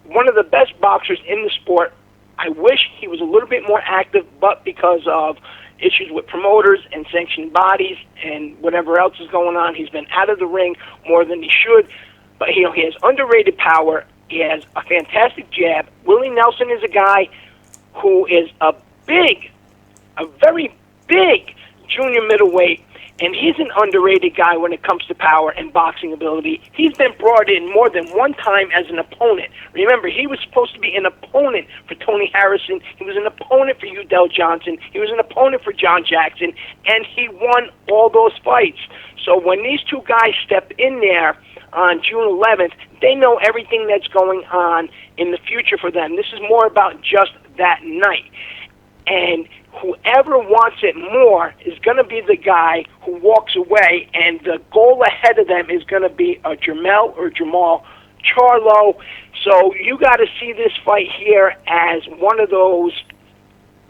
one of the best boxers in the sport. I wish he was a little bit more active, but because of issues with promoters and sanctioned bodies and whatever else is going on, he's been out of the ring more than he should. But he has underrated power. He has a fantastic jab. Willie Nelson is a guy who is a very big junior middleweight, and he's an underrated guy when it comes to power and boxing ability. He's been brought in more than one time as an opponent. Remember, he was supposed to be an opponent for Tony Harrison. He was an opponent for Udell Johnson. He was an opponent for John Jackson, and he won all those fights. So when these two guys step in there on June 11th, they know everything that's going on in the future for them. This is more about just that night. And whoever wants it more is going to be the guy who walks away, and the goal ahead of them is going to be a Jamal Charlo. So you got to see this fight here as one of those,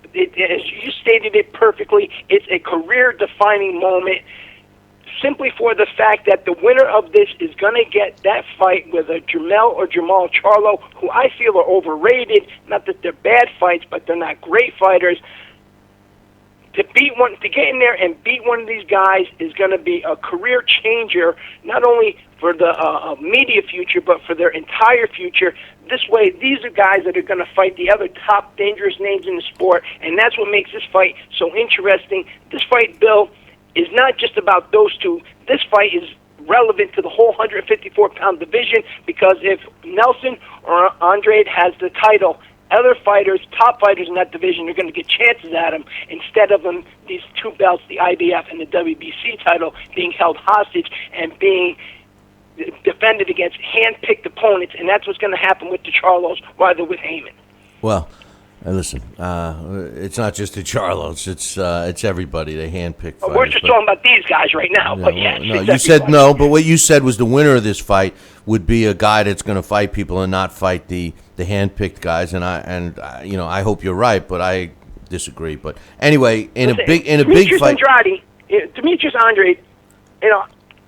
as you stated it perfectly, it's a career-defining moment, simply for the fact that the winner of this is going to get that fight with a Jamal Charlo, who I feel are overrated. Not that they're bad fights, but they're not great fighters. To get in there and beat one of these guys is going to be a career changer, not only for the media future, but for their entire future. This way, these are guys that are going to fight the other top dangerous names in the sport, and that's what makes this fight so interesting. This fight, Bill, is not just about those two. This fight is relevant to the whole 154-pound division, because if Nelson or Andrade has the title, other fighters, top fighters in that division, are going to get chances at him instead of them, these two belts, the IBF and the WBC title, being held hostage and being defended against hand-picked opponents, and that's what's going to happen with DeCharlos rather with Heyman. Well, listen, it's not just the Charlos; it's everybody. They handpick fighters. We're just talking about these guys right now, but yes. No, you said no, but what you said was the winner of this fight would be a guy that's going to fight people and not fight the handpicked guys. And I hope you're right, but I disagree. But anyway, in a big fight, Demetrius Andrade,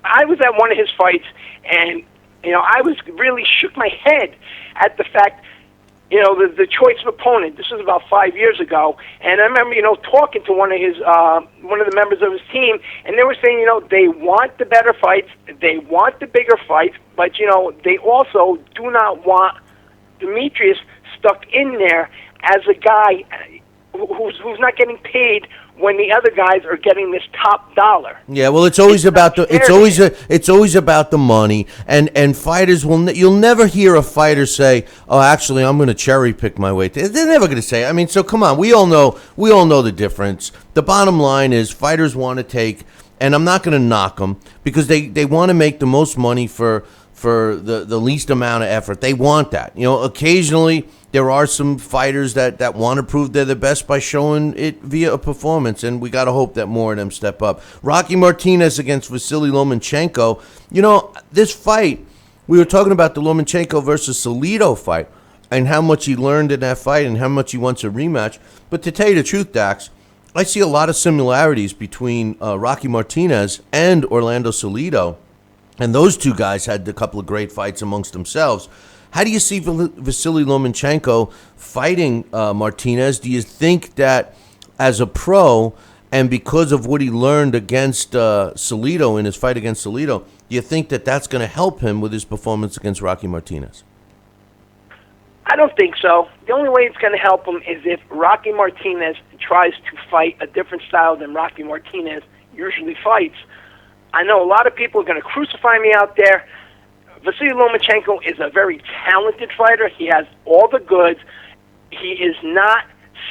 I was at one of his fights, and I was really shook my head at the fact. The choice of opponent. This was about 5 years ago, and I remember, talking to one of the members of his team, and they were saying, they want the better fights, they want the bigger fights, but they also do not want Demetrius stuck in there as a guy who's not getting paid when the other guys are getting this top dollar. Yeah, well, it's always about the money, and fighters you'll never hear a fighter say, "Oh, actually, I'm going to cherry pick my way." They're never going to say it. I mean, so come on, we all know the difference. The bottom line is fighters want to take, and I'm not going to knock them because they want to make the most money for the least amount of effort. They want that. Occasionally there are some fighters that want to prove they're the best by showing it via a performance, and we got to hope that more of them step up. Rocky Martinez against Vasily Lomachenko. This fight, we were talking about the Lomachenko versus Salido fight and how much he learned in that fight and how much he wants a rematch. But to tell you the truth, Dax, I see a lot of similarities between Rocky Martinez and Orlando Salido. And those two guys had a couple of great fights amongst themselves. How do you see Vasily Lomachenko fighting Martinez? Do you think that as a pro, and because of what he learned against Salido in his fight against Salido, do you think that that's going to help him with his performance against Rocky Martinez? I don't think so. The only way it's going to help him is if Rocky Martinez tries to fight a different style than Rocky Martinez usually fights. I know a lot of people are going to crucify me out there. Vasily Lomachenko is a very talented fighter. He has all the goods. He is not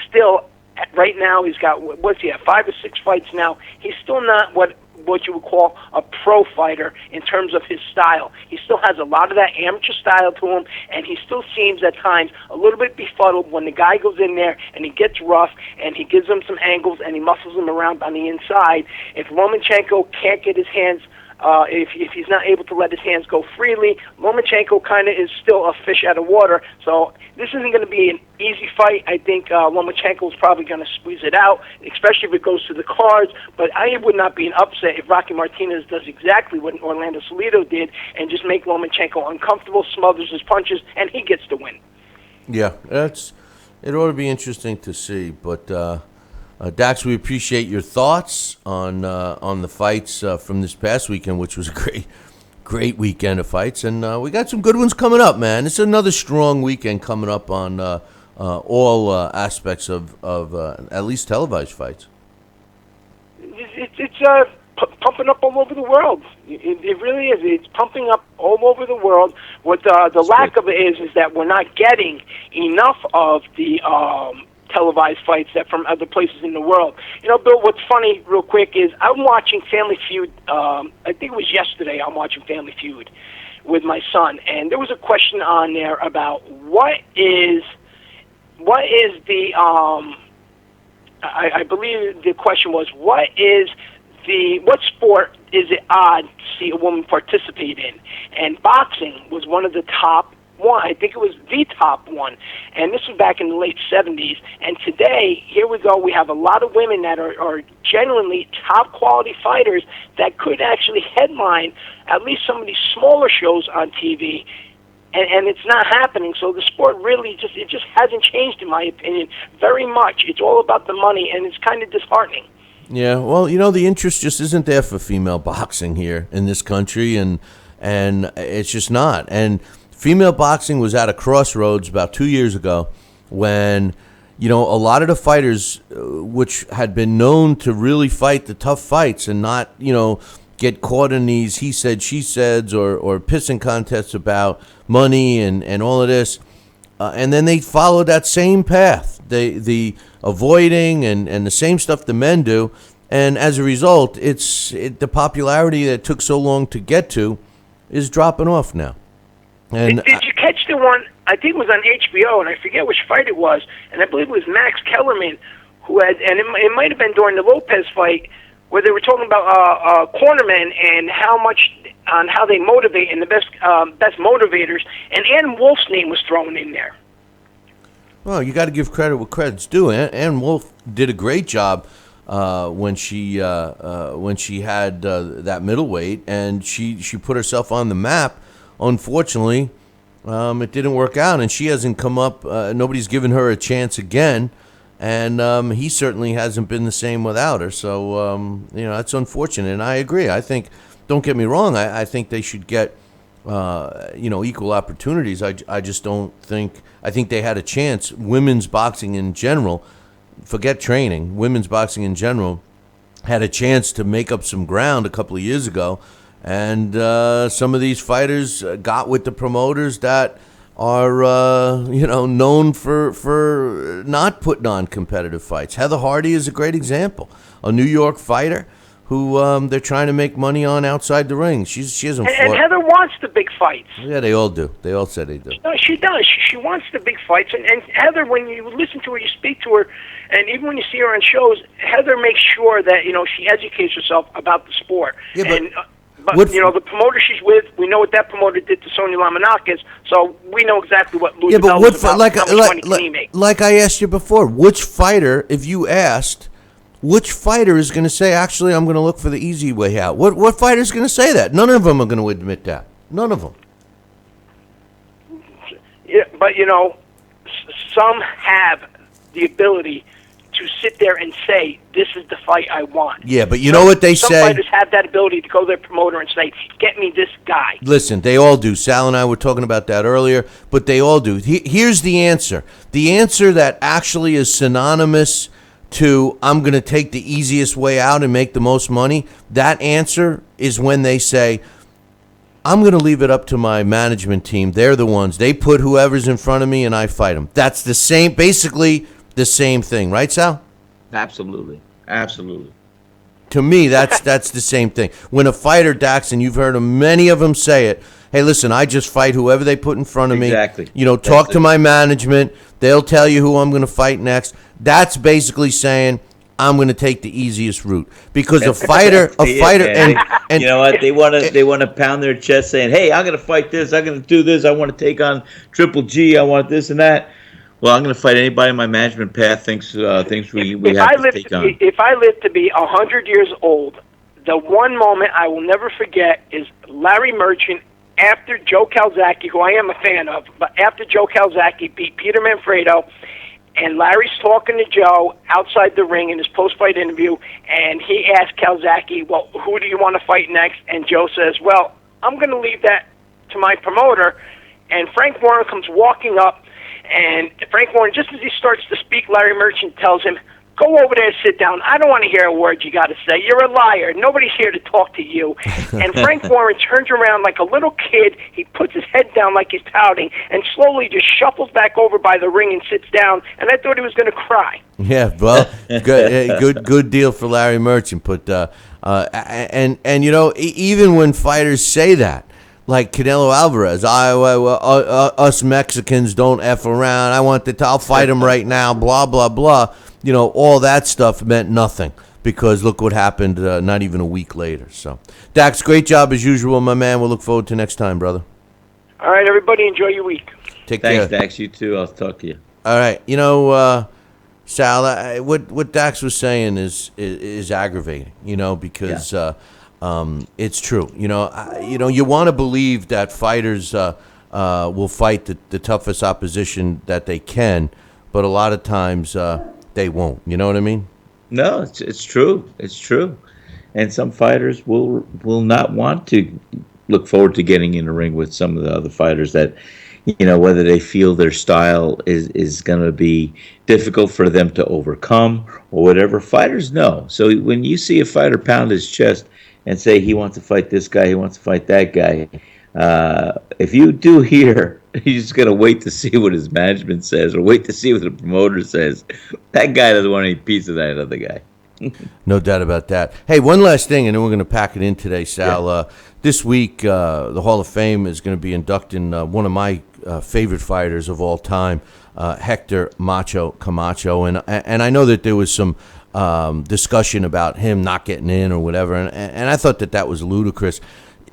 still, right now, he's got, 5 or 6 fights now. He's still not what you would call a pro fighter in terms of his style. He still has a lot of that amateur style to him, and he still seems at times a little bit befuddled when the guy goes in there and he gets rough and he gives him some angles and he muscles him around on the inside. If Lomachenko can't get his hands, if he's not able to let his hands go freely, Lomachenko kind of is still a fish out of water. So this isn't going to be an easy fight. I think Lomachenko is probably going to squeeze it out, especially if it goes to the cards. But I would not be an upset if Rocky Martinez does exactly what Orlando Salido did and just make Lomachenko uncomfortable, smothers his punches, and he gets the win. Yeah, it ought to be interesting to see. But Dax, we appreciate your thoughts on the fights from this past weekend, which was a great weekend of fights, and we got some good ones coming up, man. It's another strong weekend coming up on all aspects of at least televised fights. It's pumping up all over the world. It really is. It's pumping up all over the world. What the lack of it is that we're not getting enough of the televised fights that from other places in the world. Bill, what's funny real quick is I'm watching Family Feud. I think it was yesterday I'm watching Family Feud with my son, and there was a question on there about what is the I believe the question was what sport is it odd to see a woman participate in? And boxing was one of the top one. I think it was the top one. And this was back in the late 70s. And today, here we go, we have a lot of women that are genuinely top quality fighters that could actually headline at least some of these smaller shows on TV. And it's not happening. So the sport really just hasn't changed, in my opinion, very much. It's all about the money, and it's kind of disheartening. Yeah, well, the interest just isn't there for female boxing here in this country, and it's just not. And female boxing was at a crossroads about 2 years ago when, a lot of the fighters which had been known to really fight the tough fights and not, get caught in these he said, she said, or pissing contests about money and all of this. And then they follow that same path, the avoiding and the same stuff the men do. And as a result, the popularity that took so long to get to is dropping off now. And Did you catch the one? I think it was on HBO, and I forget which fight it was. And I believe it was Max Kellerman who had, and it might have been during the Lopez fight, where they were talking about cornermen and how they motivate and the best motivators. And Ann Wolf's name was thrown in there. Well, you got to give credit where credit's due. Ann Wolf did a great job when she had that middleweight, and she put herself on the map. Unfortunately, it didn't work out, and she hasn't come up. Nobody's given her a chance again, and he certainly hasn't been the same without her. So that's unfortunate. And I agree. I think, don't get me wrong, I think they should get equal opportunities. I just don't think. I think they had a chance. Women's boxing in general, forget training. Women's boxing in general had a chance to make up some ground a couple of years ago. And some of these fighters got with the promoters that are, known for not putting on competitive fights. Heather Hardy is a great example. A New York fighter who they're trying to make money on outside the ring. She hasn't fought. And Heather wants the big fights. Yeah, they all do. They all said they do. No, she does. She wants the big fights. And Heather, when you listen to her, you speak to her, and even when you see her on shows, Heather makes sure that, she educates herself about the sport. Yeah, But the promoter she's with, we know what that promoter did to Sonia Lamanakis, so we know exactly what Lou DiBella is about. How much money can he make? Like I asked you before, which fighter, if you asked, which fighter is going to say, actually, I'm going to look for the easy way out? What fighter is going to say that? None of them are going to admit that. None of them. Yeah, but, some have the ability to sit there and say, this is the fight I want. Yeah, but you know what they say? Some fighters have that ability to go to their promoter and say, get me this guy. Listen, they all do. Sal and I were talking about that earlier, but they all do. Here's the answer. The answer that actually is synonymous to I'm going to take the easiest way out and make the most money, that answer is when they say, I'm going to leave it up to my management team. They're the ones. They put whoever's in front of me and I fight them. That's the same, basically the same thing. Right, Sal? Absolutely. To me, that's the same thing. When a fighter, Dax, and you've heard many of them say it, hey, listen, I just fight whoever they put in front of me. Exactly. Talk to my management. They'll tell you who I'm going to fight next. That's basically saying I'm going to take the easiest route because a fighter, and you know what? They want to pound their chest saying, hey, I'm going to fight this. I'm going to do this. I want to take on Triple G. I want this and that. Well, I'm going to fight anybody in my management path thinks we have to take on. If I live to be 100 years old, the one moment I will never forget is Larry Merchant after Joe Calzaghe, who I am a fan of, but after Joe Calzaghe beat Peter Manfredo, and Larry's talking to Joe outside the ring in his post-fight interview, and he asked Calzaghe, well, who do you want to fight next? And Joe says, well, I'm going to leave that to my promoter. And Frank Warren comes walking up, and Frank Warren, just as he starts to speak, Larry Merchant tells him, go over there and sit down. I don't want to hear a word you got to say. You're a liar. Nobody's here to talk to you. And Frank Warren turns around like a little kid. He puts his head down like he's pouting and slowly just shuffles back over by the ring and sits down. And I thought he was going to cry. Yeah, well, good deal for Larry Merchant. But even when fighters say that, like Canelo Alvarez, us Mexicans don't F around. I'll fight him right now, blah, blah, blah. All that stuff meant nothing because look what happened not even a week later. So, Dax, great job as usual, my man. We'll look forward to next time, brother. All right, everybody, enjoy your week. Take care. Thanks, Dax. You too. I'll talk to you. All right. Sal, what Dax was saying is aggravating, because it's true. You want to believe that fighters will fight the toughest opposition that they can, but a lot of times they won't. You know what I mean? No, it's true. It's true. And some fighters will not want to look forward to getting in the ring with some of the other fighters that, whether they feel their style is going to be difficult for them to overcome or whatever. Fighters know. So when you see a fighter pound his chest and say he wants to fight this guy, he wants to fight that guy. If you do hear, you're just gonna wait to see what his management says, or wait to see what the promoter says. That guy doesn't want any piece of that other guy. No doubt about that. Hey, one last thing, and then we're going to pack it in today, Sal. Yeah. This week, the Hall of Fame is going to be inducting one of my favorite fighters of all time, Hector Macho Camacho. And I know that there was some discussion about him not getting in or whatever, and I thought that was ludicrous.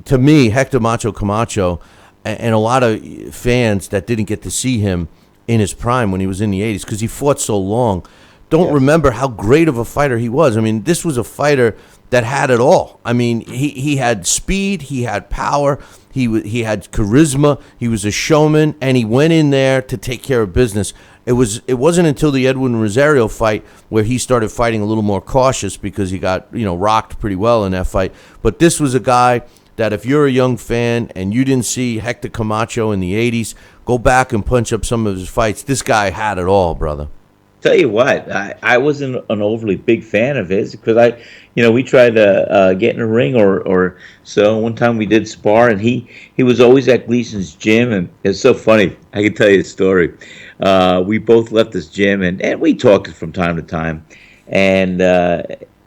To me, Hector Macho Camacho, and a lot of fans that didn't get to see him in his prime when he was in the 80s, because he fought so long, don't remember how great of a fighter he was. I mean, this was a fighter that had it all. I mean, he had speed, he had power, he had charisma, he was a showman, and he went in there to take care of business. It wasn't until the Edwin Rosario fight where he started fighting a little more cautious, because he got rocked pretty well in that fight. But this was a guy that, if you're a young fan and you didn't see Hector Camacho in the 80s, go back and punch up some of his fights. This guy had it all, brother. Tell you what, I wasn't an overly big fan of his, because we tried to get in a ring or so. One time we did spar, and he was always at Gleason's gym, and it's so funny. I can tell you a story. We both left this gym, and we talked from time to time, and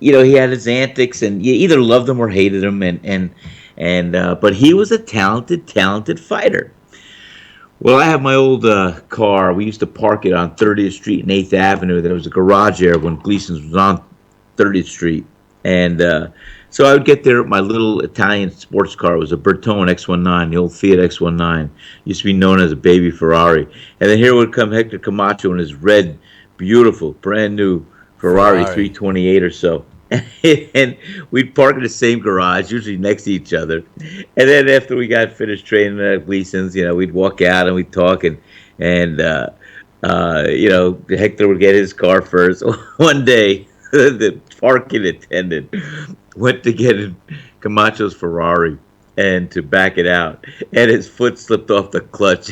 he had his antics, and you either loved him or hated him, but he was a talented fighter. Well, I have my old car. We used to park it on 30th Street and 8th Avenue. There was a garage there when Gleason's was on 30th Street. And so I would get there with my little Italian sports car. It was a Bertone X19, the old Fiat X19. Used to be known as a baby Ferrari. And then here would come Hector Camacho in his red, beautiful, brand new Ferrari 328 or so. And we'd park in the same garage, usually next to each other. And then after we got finished training at Gleason's, we'd walk out and we'd talk, and Hector would get his car first. One day, the parking attendant went to get in Camacho's Ferrari and to back it out, and his foot slipped off the clutch,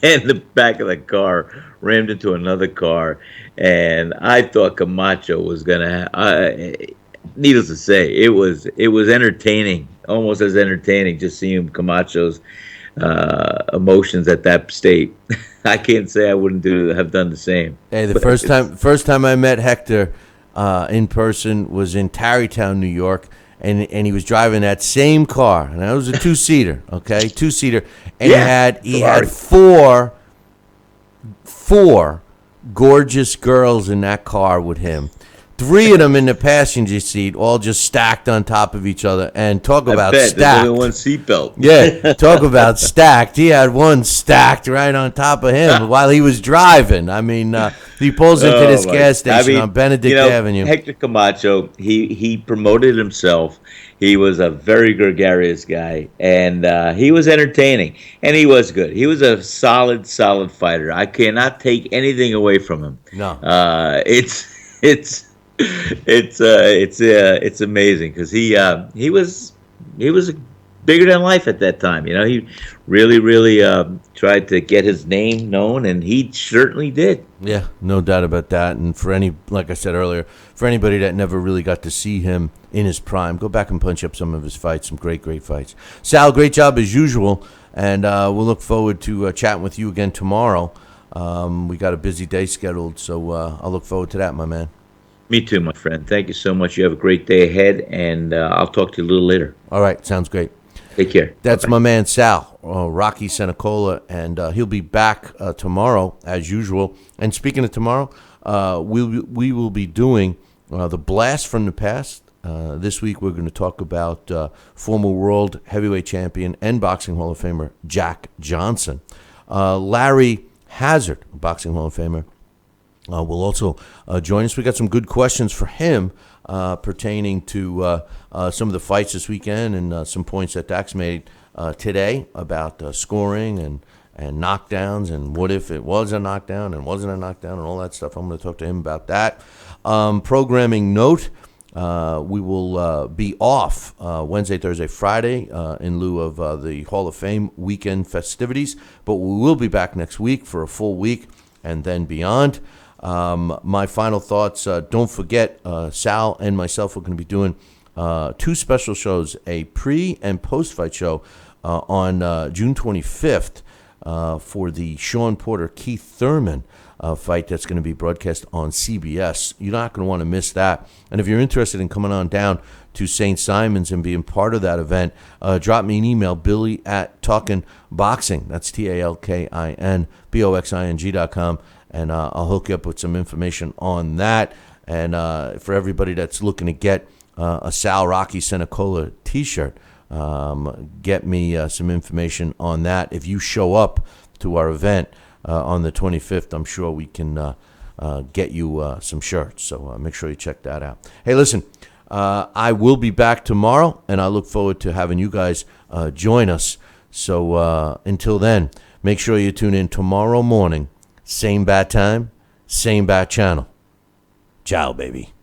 and the back of the car rammed into another car. And I thought Camacho was gonna. Needless to say, it was entertaining, almost as entertaining, just seeing Camacho's emotions at that state. I can't say I wouldn't have done the same. Hey, the first time I met Hector in person was in Tarrytown, New York, and he was driving that same car, and that was a two-seater, okay, two-seater, and he had four gorgeous girls in that car with him. 3 of them in the passenger seat, all just stacked on top of each other. And talk about stacked. There's only one seatbelt. Yeah, talk about stacked. He had one stacked right on top of him while he was driving. I mean, he pulls into this gas station on Benedict Avenue. Hector Camacho, he promoted himself. He was a very gregarious guy, and he was entertaining, and he was good. He was a solid fighter. I cannot take anything away from him. No, it's amazing, because he was bigger than life at that time. He really tried to get his name known, and he certainly did. Yeah, no doubt about that. And like I said earlier, for anybody that never really got to see him in his prime, go back and punch up some of his fights, some great fights. Sal, great job as usual, and we'll look forward to chatting with you again tomorrow. We got a busy day scheduled, so I'll look forward to that, my man. Me too, my friend. Thank you so much. You have a great day ahead, and I'll talk to you a little later. All right, sounds great. Take care. That's Bye-bye. my man Sal, Rocky Cenicola, and he'll be back tomorrow as usual. And speaking of tomorrow, we will be doing the Blast from the Past. This week we're going to talk about former world heavyweight champion and boxing Hall of Famer Jack Johnson. Larry Hazard, boxing Hall of Famer, will also join us. We got some good questions for him pertaining to some of the fights this weekend, and some points that Dax made today about scoring and knockdowns, and what if it was a knockdown and wasn't a knockdown, and all that stuff. I'm going to talk to him about that. Programming note, we will be off Wednesday, Thursday, Friday in lieu of the Hall of Fame weekend festivities, but we will be back next week for a full week and then beyond. My final thoughts, don't forget, Sal and myself are going to be doing two special shows, a pre- and post-fight show on June 25th for the Sean Porter-Keith Thurman fight that's going to be broadcast on CBS. You're not going to want to miss that. And if you're interested in coming on down to St. Simon's and being part of that event, drop me an email, Billy at Talkin' Boxing. That's TalkinBoxing.com, and I'll hook you up with some information on that. And for everybody that's looking to get a Sal Rocky Cenicola t-shirt, get me some information on that. If you show up to our event on the 25th, I'm sure we can get you some shirts. So make sure you check that out. Hey, listen, I will be back tomorrow, and I look forward to having you guys join us. So until then, make sure you tune in tomorrow morning. Same bat time, same bat channel. Ciao, baby.